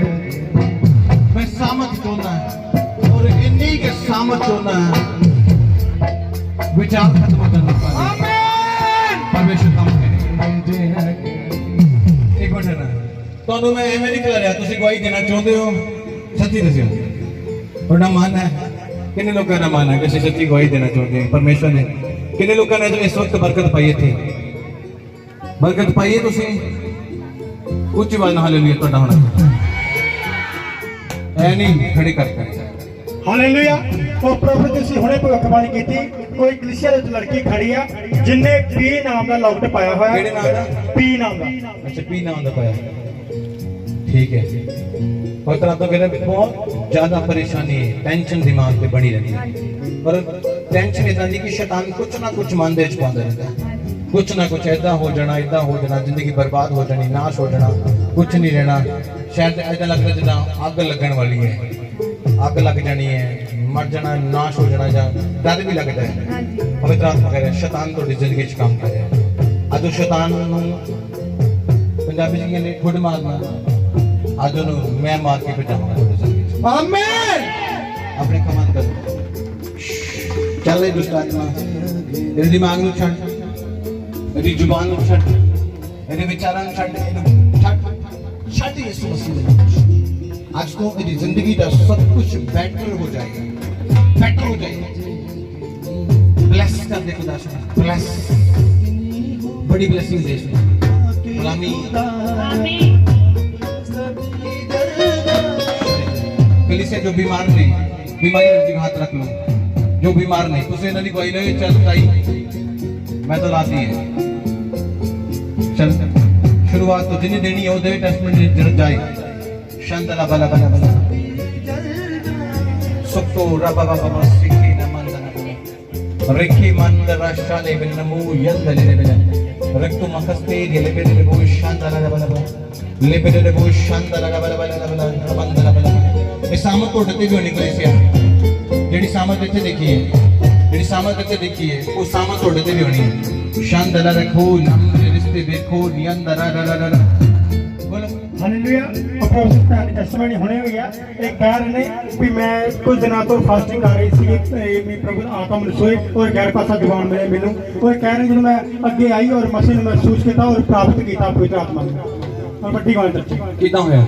मैं सामत चाहता है और इन्हीं के सामत चाहता है विचार खत्म करने का परमेश्वर काम करे। एक मिनट ना ਤੁਹਾਨੂੰ मैं एवं नहीं कह रहा तुसी गवाही देना चाहते हो सच्ची दसियो ਤੁਹਾਡਾ ਮਨ है किन्ने लोगों ने माना कि सच्ची गवाही देना चाहते हैं परमेश्वर ने किन्ने लोगों ने इस वक्त बरकत पाई थी बरकत पाई है तुसी उच्च आवाज ਨਾਲ ਹਾਲੇਲੂਇਆ ਤੁਹਾਡਾ ਹੋਣਾ ਐ ਨਹੀਂ ਖੜੇ ਕਰਕੇ ਹਾਲੇਲੂਇਆ। ਉਹ ਪ੍ਰਭੂ ਤੁਸੀਂ ਹੁਣੇ ਭਵਿੱਖਬਾਣੀ ਕੀਤੀ ਕੋਈ ਕਲੀਸਿਆ ਦੇ ਵਿੱਚ ਲੜਕੀ ਖੜੀ ਆ ਜਿੰਨੇ ਪੀ ਨਾਮ ਦਾ ਲੌਕਟ ਪਾਇਆ ਹੋਇਆ। ਕਿਹੜੇ ਨਾਮ ਦਾ? ਪੀ ਨਾਮ ਦਾ। अच्छा पी नाम ਦਾ ਪਾਇਆ ठीक है। और तरह तो कहते बहुत ज्यादा परेशानी है टेंशन दिमाग पे बनी रहती है पर टेंशन इतना नहीं कि शैतान कुछ ना कुछ मन दे पाता रहता है कुछ ना कुछ ऐसा हो जाना जिंदगी बर्बाद हो जानी नाश हो जाना कुछ नहीं रहना शायद ऐसा लगता जिदा अग लगन वाली है अग लग जानी है मर जाना नाश हो जाना या डर भी लगता है। पवित्र आत्मा कह रहे हैं शैतान तो जिंदगी च काम कर रहा है अज शैतान पंजाबी जी ने खुद मारना आज मैं मार के बचाऊंगा आमीन अपने कमान कर चल रे दुष्ट आत्मा तेरे दिमाग ਨੂੰ ਛੱਡ तेरी जुबान ਨੂੰ ਛੱਡ तेरे विचारां ਨੂੰ ਛੱਡ छੱਡ यीशु मसीह ਦੇ ਨਾਮ आज तो तेरी जिंदगी का सब कुछ बेटर हो जाएगा ब्लेस कर दे खुदा से ब्लेस बड़ी ब्लेसिंग दे गुलामी आमीन कलीसिया जो बीमार नहीं बीमारी जगह हाथ रख लो जो बीमार नहीं तुझे इन्होंने कोई नहीं चल ताई मैं तो लाती है चल शुरुआत तो जिन्हें देनी है वो दे टेस्टमेंट जरूर जाए शांतला बला बला बला सुक्तो रबा बाबा सिक्की न मंदना रिक्की मंदरा शाले बिन नमू यंदले ले बिन रक्तो मखस्ते गेले बेले वो शांतला बला बला ले बेले वो शांतला बला बला बला मंदला बला ये सामत को डटे भी होने कलीसिया जेडी सामत इतने देखी है जेडी सामत इतने देखी है वो सामत को डटे भी होनी है शांतला रखो नम रिश्ते देखो नियंदरा रा बोलो हालेलुया। अपोस्टल का टेस्टिमनी होने हुई है एक कह रहे ने भी मैं कुछ दिनों तो फास्टिंग कर रही थी मैं प्रभु आत्मा में सोई और गैर पासा जुबान में मिलूं और कह रहे जब मैं अगे आई और मसीह ने महसूस किया और प्राप्त किया पवित्र आत्मा और बड़ी गल कितना होया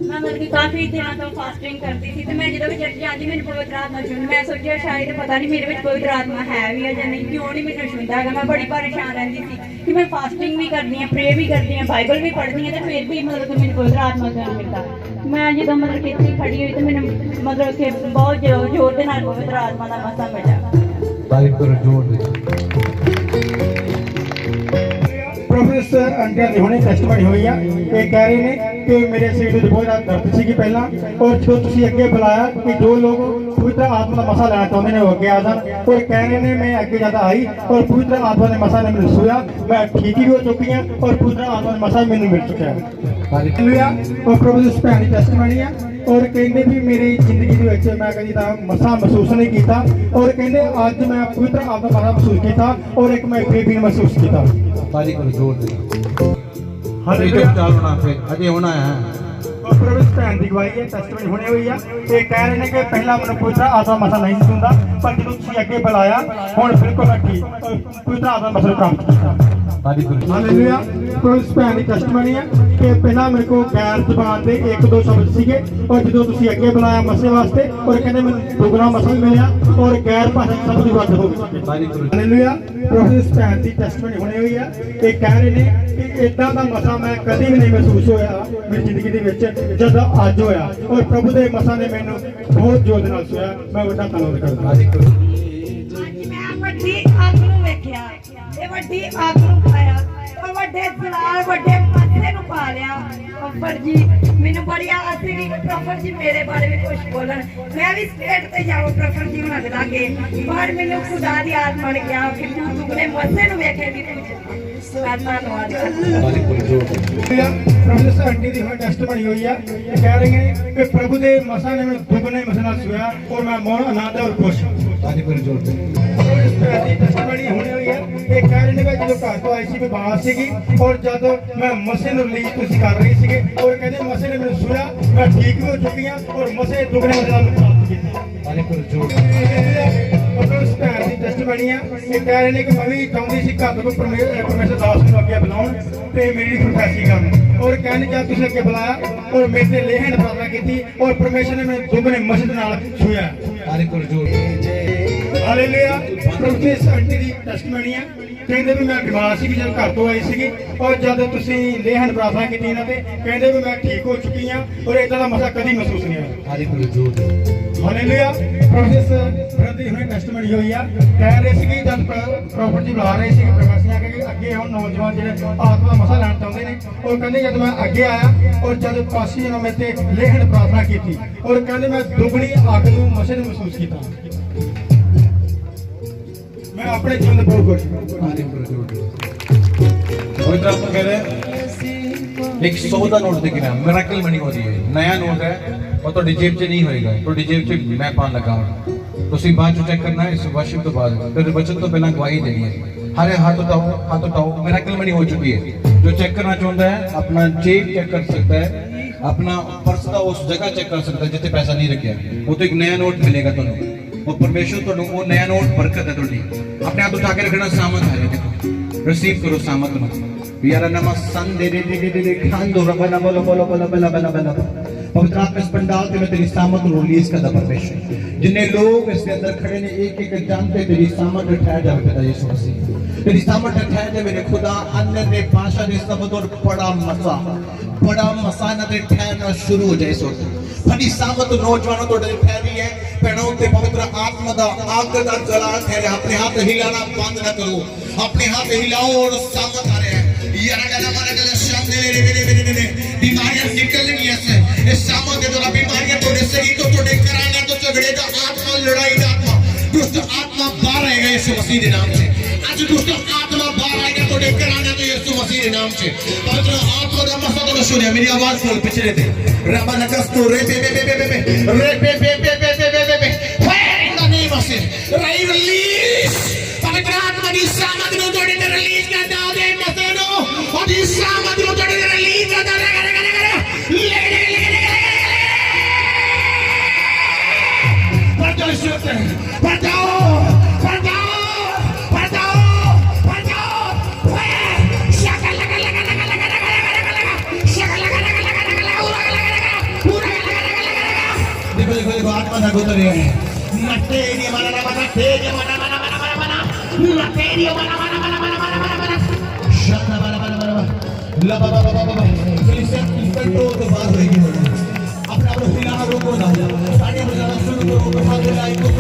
मैं मतलब काफी दिनों तो फास्टिंग करती थी तो मैं जो भी चर्च जाती मेरी पवित्र आत्मा छूंदी मैं सोचा शायद पता नहीं मेरे में पवित्र आत्मा है भी या नहीं क्यों नहीं मैंने छूंदा है मैं बड़ी परेशान रहती थी कि मैं फास्टिंग भी करनी है प्रे भी करनी है बाइबल भी पढ़नी है तो फिर भी मतलब मेरी पवित्र आत्मा का नहीं मिलता मैं जो मतलब कितनी खड़ी हुई तो मैंने मतलब कि बहुत जोर के नाल पवित्र आत्मा का मसा मिला तारीफ करो जोर दे प्रोफेसर अंकल ने हुणे टेस्टिमनी हुई है ये कह रहे ने कि मेरे सिर में बहुत ज्यादा दर्द सी पहला और जो तुसी अगे बुलाया कि जो लोग पवित्र आत्मा का मसा लेना चाहते हैं वो अगे आ जान और कह रहे ने मैं अगे ज्यादा आई और पवित्र आत्मा ने मसा ने मैंने छुआ मैं ठीक भी हो चुकी हूं और पवित्र आत्मा का मसा मैंने मिल चुका है हालेलुया। और प्रोफेसर भैन की टेस्टिमनी है और कहते भी मेरी जिंदगी ਦੇ ਵਿੱਚ मैं कभी मसा महसूस नहीं किया और कहते आज मैं पवित्र आत्मा का महसूस किया और एक मैं बेबी महसूस किया तारीफ करो जोर दे हालेलुया। चालू ना फिर अजे होना है और प्रोफेसर भैन की गवाही है टेस्टिमनी होने हुई है ये कह रहे हैं कि पहला मैंने पवित्र आत्मा मसा नहीं सुनता पर जो तुसी अगे बुलाया हुण बिल्कुल ठीक पवित्र आत्मा मसा प्राप्त किया ਹਾਂਜੀ ਗੁਰੂ ਜੀ। ਹਾਲੇਲੂਇਆ। ਪਰ ਇਸ ਭੈਣ ਦੀ ਟੈਸਟਮਨੀ ਹੈ ਕਿ ਪਹਿਲਾਂ ਮੇਰੇ ਕੋਲ ਗੈਰ ਜ਼ਬਾਨ ਦੇ ਇੱਕ ਦੋ ਸ਼ਬਦ ਸੀਗੇ ਔਰ ਜਦੋਂ ਤੁਸੀਂ ਅੱਗੇ ਬੁਲਾਇਆ ਮਸੇ ਵਾਸਤੇ ਔਰ ਕਹਿੰਦੇ ਮੈਨੂੰ ਦੁਗਣਾ ਮਸਾ ਮਿਲਿਆ ਔਰ ਗੈਰ ਭਾਸ਼ਾ ਸ਼ਬਦ ਦੀ ਵਰਤ ਹੋ ਗਈ। ਹਾਂਜੀ ਗੁਰੂ ਜੀ। ਹਾਲੇਲੂਇਆ। ਪ੍ਰਭੂ ਇਸ ਭੈਣ ਦੀ ਟੈਸਟਮਨੀ ਹੋਣੀ ਹੋਈ ਹੈ ਇਹ ਕਹਿ ਰਹੇ ਨੇ ਕਿ ਇਦਾਂ ਦਾ ਮਸਾ ਮੈਂ ਕਦੀ ਵੀ ਨਹੀਂ ਮਹਿਸੂਸ ਹੋਇਆ ਮੇਰੀ ਜ਼ਿੰਦਗੀ ਦੇ ਵਿੱਚ ਜਦ ਅੱਜ ਹੋਇਆ ਔਰ ਪ੍ਰਭੂ ਦੇ ਮਸਾ ਨੇ ਮੈਨੂੰ ਬਹੁਤ ਜ਼ੋਰ ਦੇ ਨਾਲ ਛੂਹਿਆ। ਮੈਂ ਵੱਡਾ ਧੰਨਵਾਦ ਕਰਦਾ। ਹਾਂਜੀ ਗੁਰੂ ਜੀ। ਅੱਜ ਮੈਂ ਵੱਡੀ ਅੱਗ ਨੂੰ ਵੇਖਿਆ, ਇਹ ਵੱਡੀ ਅੱਗ ਨੂੰ ਪਾਇਆ, ਉਹ ਵੱਡੇ ਜਲਾਲ ਵੱਡੇ ਮੱਥੇ ਨੂੰ ਪਾ ਲਿਆ। ਪ੍ਰੋਫਰ ਜੀ ਮੈਨੂੰ ਬੜੀ ਆਸ ਸੀ ਕਿ ਪ੍ਰੋਫਰ ਜੀ ਮੇਰੇ ਬਾਰੇ ਵੀ ਕੁਝ ਬੋਲਣ, ਮੈਂ ਵੀ ਸਟੇਟ ਤੇ ਜਾਵਾਂ ਪ੍ਰੋਫਰ ਜੀ ਹੁਣਾਂ ਦੇ ਲਾਗੇ। ਪਰ ਮੈਨੂੰ ਖੁਦਾ ਦੀ ਆਤਮਾ ਨੇ ਕਿਹਾ ਕਿ ਤੂੰ ਦੁਗਣੇ ਮੱਥੇ ਨੂੰ ਵੇਖੇਗੀ ਤੂੰ। ਮੈਂ ਧੰਨਵਾਦ ਕਰਦਾ। ਹਾਂਜੀ ਗੁਰੂ ਜੀ। ਪ੍ਰੋਫੈਸਰ ਆਂਟੀ ਦੀ ਹੁਣ ਟੈਸਟਮਨੀ ਹੋਈ ਆ ਇਹ ਕਹਿ ਰਹੇ ਨੇ ਕਿ ਪ੍ਰਭੂ ਦੇ ਮਸਾ ਨੇ ਮੈਨੂੰ ਦੁਗਣੇ ਮਸੇ ਨਾਲ ਛੂਹਿਆ ਔਰ ਮੈਂ ਮੌਨ ਆਨੰਦ ਔਰ ਖੁਸ਼ ਹਾਂ। ਹਾਂਜੀ ਗੁਰੂ ਜੀ। ਇਸ ਤਰ੍ਹਾਂ ਦੀ ਟੈਸਟਮਨੀ ਹੋਣੀ ਹੋਈ ਹੈ ਇਹ ਕਹਿ ਰਹੇ ਨੇ ਕਿ ਜਦੋਂ ਘਰ ਤੋਂ ਆਈ ਸੀ ਮੈਂ ਬਾਹਰ ਸੀਗੀ ਔਰ ਜਦ ਮੈਂ ਮਸੇ ਨੂੰ ਰਿਲੀਜ਼ ਤੁਸੀਂ ਕਰ ਰਹੀ ਸੀਗੇ ਔਰ ਕਹਿੰਦੇ ਮਸੇ ਨੇ ਮੈਨੂੰ ਛੂਹਿਆ ਮੈਂ ਠੀਕ ਵੀ ਹੋ ਚੁੱਕੀ ਹਾਂ ਔਰ ਮਸੇ ਦੁਗਣੇ ਮਸੇ ਨਾਲ ਪ੍ਰਾਪਤ ਕੀਤਾ। ਹਾਂਜੀ ਗੁਰੂ ਜੀ। ਮਤਲਬ ਇਸ ਭੈਣ ਦੀ ਟੈਸਟਮਨੀ ਆ ਇਹ ਕਹਿ ਰਹੇ ਨੇ ਕਿ ਮੈਂ ਵੀ ਚਾਹੁੰਦੀ ਸੀ ਘਰ ਤੋਂ ਪਰਮੇਸ਼ਰ ਦਾਸ ਨੂੰ ਅੱਗੇ ਬੁਲਾਉਣ ਤੇ ਮੇਰੀ ਪ੍ਰੋਫੈਸੀ ਕਰਨ ਔਰ ਕਹਿੰਦੇ ਜਦ ਤੁਸੀਂ ਅੱਗੇ ਬੁਲਾਇਆ ਔਰ ਮੇਰੇ ਤੇ ਲੇਹਣ ਪ੍ਰਾਰਥਨਾ ਕੀਤੀ ਔਰ ਪਰਮੇਸ਼ਰ ਨੇ ਮੈਨੂੰ ਦੁਗਣੇ ਮਸੇ ਨਾਲ ਛੂਹਿਆ। ਹਾਂਜੀ Guru ji. Hallelujah. Professor aunty ਦੀ ਟੈਸਟਮਨੀ ਆ ਕਹਿੰਦੇ ਵੀ ਮੈਂ ਬਿਮਾਰ ਸੀ ਜਦ ਘਰ ਤੋਂ ਆਈ ਸੀਗੀ ਔਰ ਜਦ ਤੁਸੀਂ ਲੇਹਣ ਪ੍ਰਾਰਥਨਾ ਕੀਤੀ ਇਹਨਾਂ ਤੇ ਕਹਿੰਦੇ ਵੀ ਮੈਂ ਠੀਕ ਹੋ ਚੁੱਕੀ ਹਾਂ ਔਰ ਇਦਾਂ ਦਾ ਮਸਾ ਕਦੀ ਮਹਿਸੂਸ ਨਹੀਂ ਹੋਇਆ। ਹਾਂਜੀ ਗੁਰੂ ਜੀ। ਹਾਲੇਲੂਇਆ। ਪ੍ਰੋਫੈਸਰ ਬ੍ਰਦੀ ਹੁਣੇ ਟੈਸਟਮਨੀ ਹੋਈ ਆ ਕਹਿ ਰਹੇ ਸੀ ਕਿ ਜਦ ਪ੍ਰੋਫੈਟ ਜੀ ਬੁਲਾ ਰਹੇ ਸੀ ਪ੍ਰਵਾਸੀਆਂ ਕਿ ਅੱਗੇ ਹੁਣ ਨੌਜਵਾਨ ਜਿਹੜੇ ਆਤਮਾ ਦਾ ਮਸਾ ਲੈਣ ਚਾਹੁੰਦੇ ਨੇ ਔਰ ਕਹਿੰਦੇ ਜਦ ਮੈਂ ਅੱਗੇ ਆਇਆ ਔਰ ਜਦ ਪਾਸੀ ਨੇ ਮੇਰੇ ਤੇ ਲੇਹਣ ਪ੍ਰਾਰਥਨਾ ਕੀਤੀ ਔਰ ਕਹਿੰਦੇ ਮੈਂ ਦੁਗਣੀ ਅੱਗ ਨੂੰ ਮਸੇ ਨੂੰ ਮਹਿਸੂਸ ਕੀਤਾ। मैं अपने जीवन में बहुत खुश हूँ। ਹਾਂਜੀ ਗੁਰੂ ਜੀ। और इधर आपको कह रहे हैं एक 100 का नोट दिख रहा है, मिरेकल मनी हो रही है, नया नोट है और तो जेब च नहीं होएगा, तो जेब च मैं पान लगा हूं। ਤੁਸੀਂ ਬਾਅਦ ਚ ਚੈੱਕ ਕਰਨਾ ਹੈ ਇਸ ਵਰਸ਼ਿਪ ਤੋਂ ਬਾਅਦ ਫਿਰ ਬਚਨ ਤੋਂ ਪਹਿਲਾਂ ਗਵਾਹੀ ਦੇਣੀ ਹੈ। ਹਰੇ हाथ उठाओ मिरेकल मनी हो चुकी है। जो चेक करना चाहता है अपना जेब चेक कर सकता है, अपना पर्स का उस जगह चेक कर सकता है जिथे पैसा नहीं रखा, वो तो एक नया नोट मिलेगा ਤੁਹਾਨੂੰ और परमेश्वर ਤੁਹਾਨੂੰ ਉਹ नया नोट बरकत है ਤੁਹਾਡੀ। अपने हाथ उठा के रखना, सामत है, देखो रिसीव करो सामत में यार नमा सन दे खान दो रबना बोलो बोलो बोलो बला बला बला पवित्र आत्मा इस पंडाल में तेरी सामत रिलीज कर दा परमेश्वर। जितने लोग इसके अंदर खड़े ने एक एक जानते तेरी सामत ठहर जाए पिता यीशु मसीह, तेरी सामत ठहर जाए मेरे खुदा। अन्य ने भाषा दे शब्द और बड़ा मसा ना ते ठहरना शुरू हो जाए। सोच बड़ी सामत नौजवानों तो ठहरी है भैनों ते पवित्र आत्मा दा आग दा जलाल ठहरे। अपने हाथ हिलाना बंद ना करो, अपने हाथ हिलाओ और सामत आ रहे हैं। बीमारियां निकल रही है इस सामत के द्वारा। बीमारियां तोड़े सही तो तोड़े कराना तो झगड़े का आत्मा लड़ाई का आत्मा दुष्ट आत्मा बाहर आएगा यीशु मसीह के नाम से। आज दुष्ट आत्मा बाहर आएगा तो कराना तो यीशु मसीह के नाम से। पवित्र आत्मा का मसा तो सुनिए मेरी आवाज खोल पिछले थे रबा नकस्तो रे बे बे बे बे बे रे बे बे बे बे बे बे बे fire in the name of Jesus right release पवित्र आत्मा की सामत नु तोड़े ते रिलीज कर दो दे मसनो और की सामत नु तोड़े ते रिलीज कर दो देखो आत्मा ना गुजर रही है नटे नहीं माना ना माना तेज माना माना माना माना माना नटे नहीं माना माना माना माना माना माना माना शाना माना माना माना ला बाबा बाबा बाबा फिलिस्तीन की कंट्रोल तो बात होगी अपने आप को हिलाना रोको ना तालियां बजाना शुरू करो हाथ हिलाएं कुछ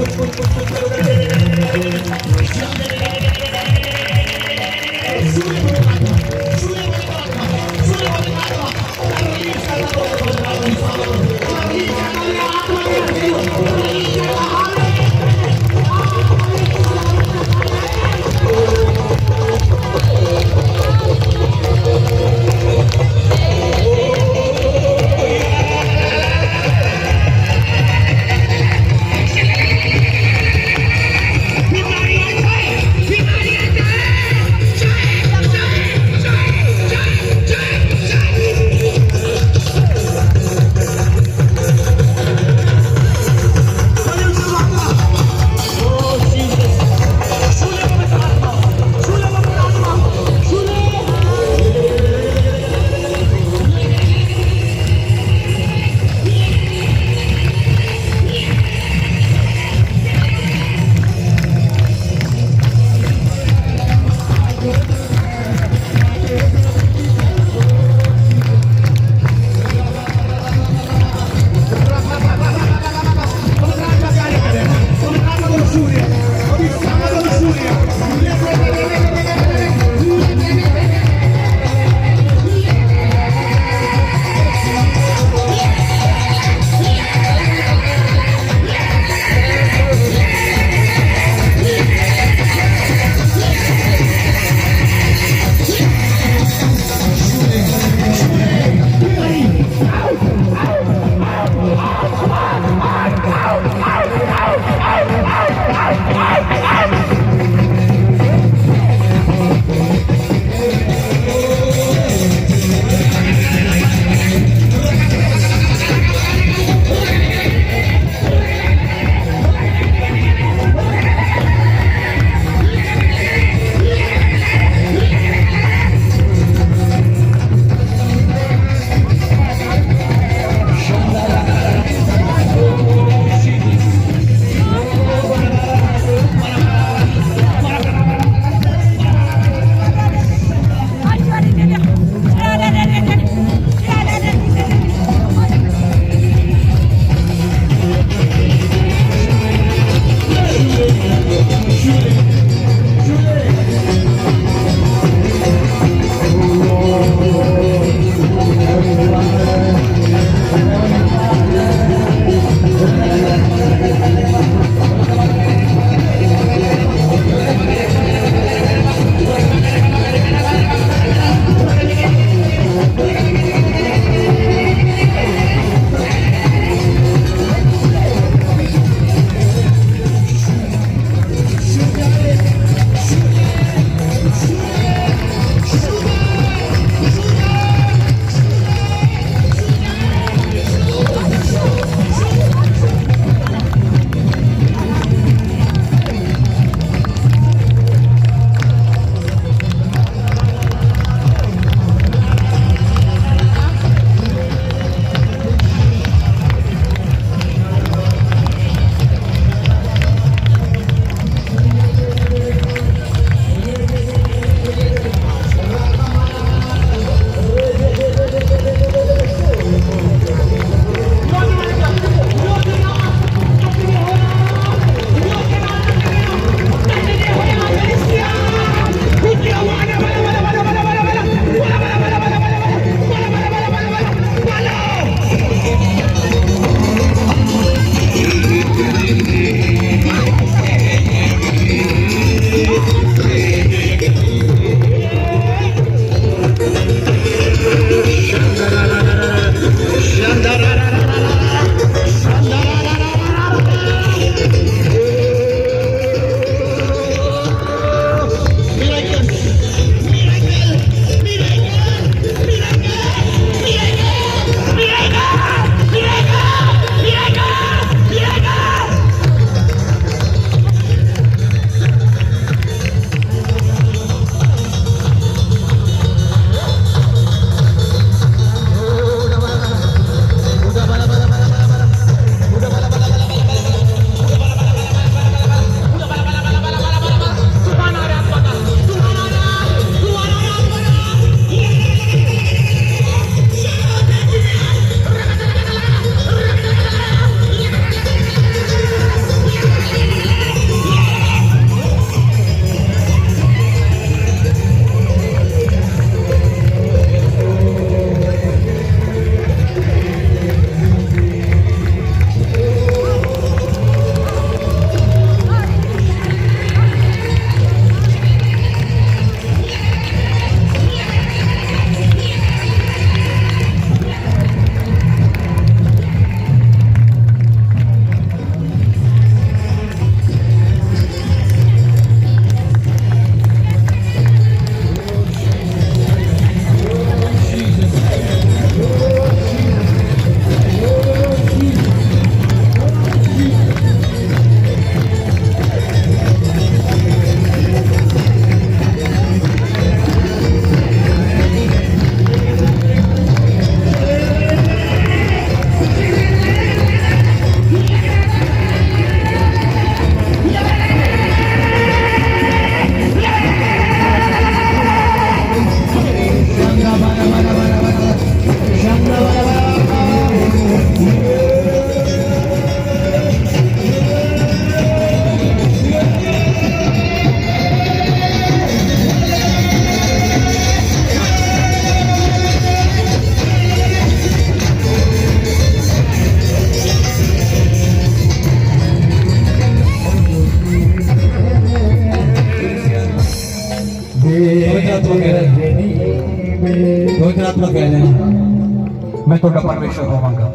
आत्मा कह रहे हैं मैं थोड़ा परमेश्वर होवांगा,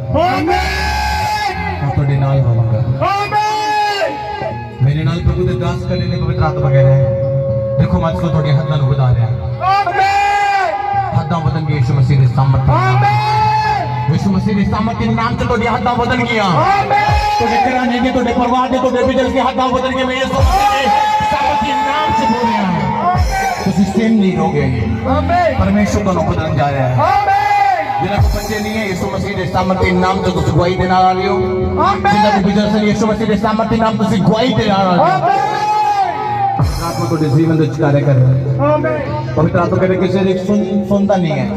मैं थोड़े नाल होवांगा। मेरे नाल प्रभु दे दास करने ने पवित्र आत्मा कह रहे हैं देखो मैं तो थोड़ी हद्दां नु बता रहा हूं। हद्दां बदन गई यीशु मसीह दे सामर्थ, यीशु मसीह दे सामर्थ के नाम से थोड़ी हद्दां बदन गईयां। थोड़े घराने के, थोड़े परिवार के, थोड़े बिजनेस के हद्दां बदन के मैं यीशु मसीह दे सामर्थ के नाम से बोल रहा हूं। तुसी सेम नहीं रहोगे, परमेश्वर को बदलने जा रहा है। जिन्हें को बच्चे नहीं है यीशु मसीह के सामर्थ के नाम से तुसी गवाही देने आ रहे हो। जिन्हें को बिजनेस है यीशु मसीह के सामर्थ के नाम तुसी गवाही देने आ रहे हो। आत्मा को जीवन दे कार्य कर रहे हैं। पवित्र आत्मा कहते किसी ने सुनता नहीं है,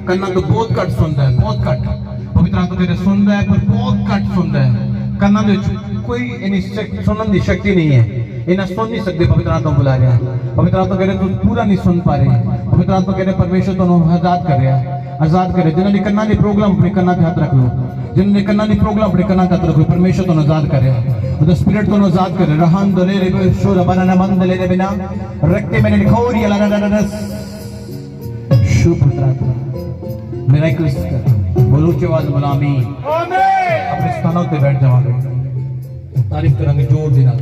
कन्ना तो बहुत कट सुनता है, बहुत कट। पवित्र आत्मा कहते सुनता है पर बहुत कट सुनता है। कन्ना दे कोई इन्हीं सुनने की शक्ति नहीं है, इन्हें सुन नहीं सकते। पवित्र आत्मा बुला रहे हैं। पवित्र आत्मा कहते तुम पूरा नहीं सुन पा रहे। पवित्र आत्मा कहते परमेश्वर तो आजाद कर रहा है, आजाद करे। जिन्होंने कन्ना ने प्रोग्राम अपने कन्ना के हाथ रख लो, जिन्होंने कन्ना ने प्रोग्राम अपने कन्ना के हाथ रख लो, परमेश्वर तो आजाद करे, द स्पिरिट तो आजाद करे। रहन दले रे शोर बनाना मन दले रे बिना रखते मैंने खोरी अला शुभ पवित्र आत्मा मिरेकल्स कर। बोलो ऊंची आवाज में आमीन। अपने स्थानों पे बैठ जाओगे, तारीफ करेंगे जोर देना।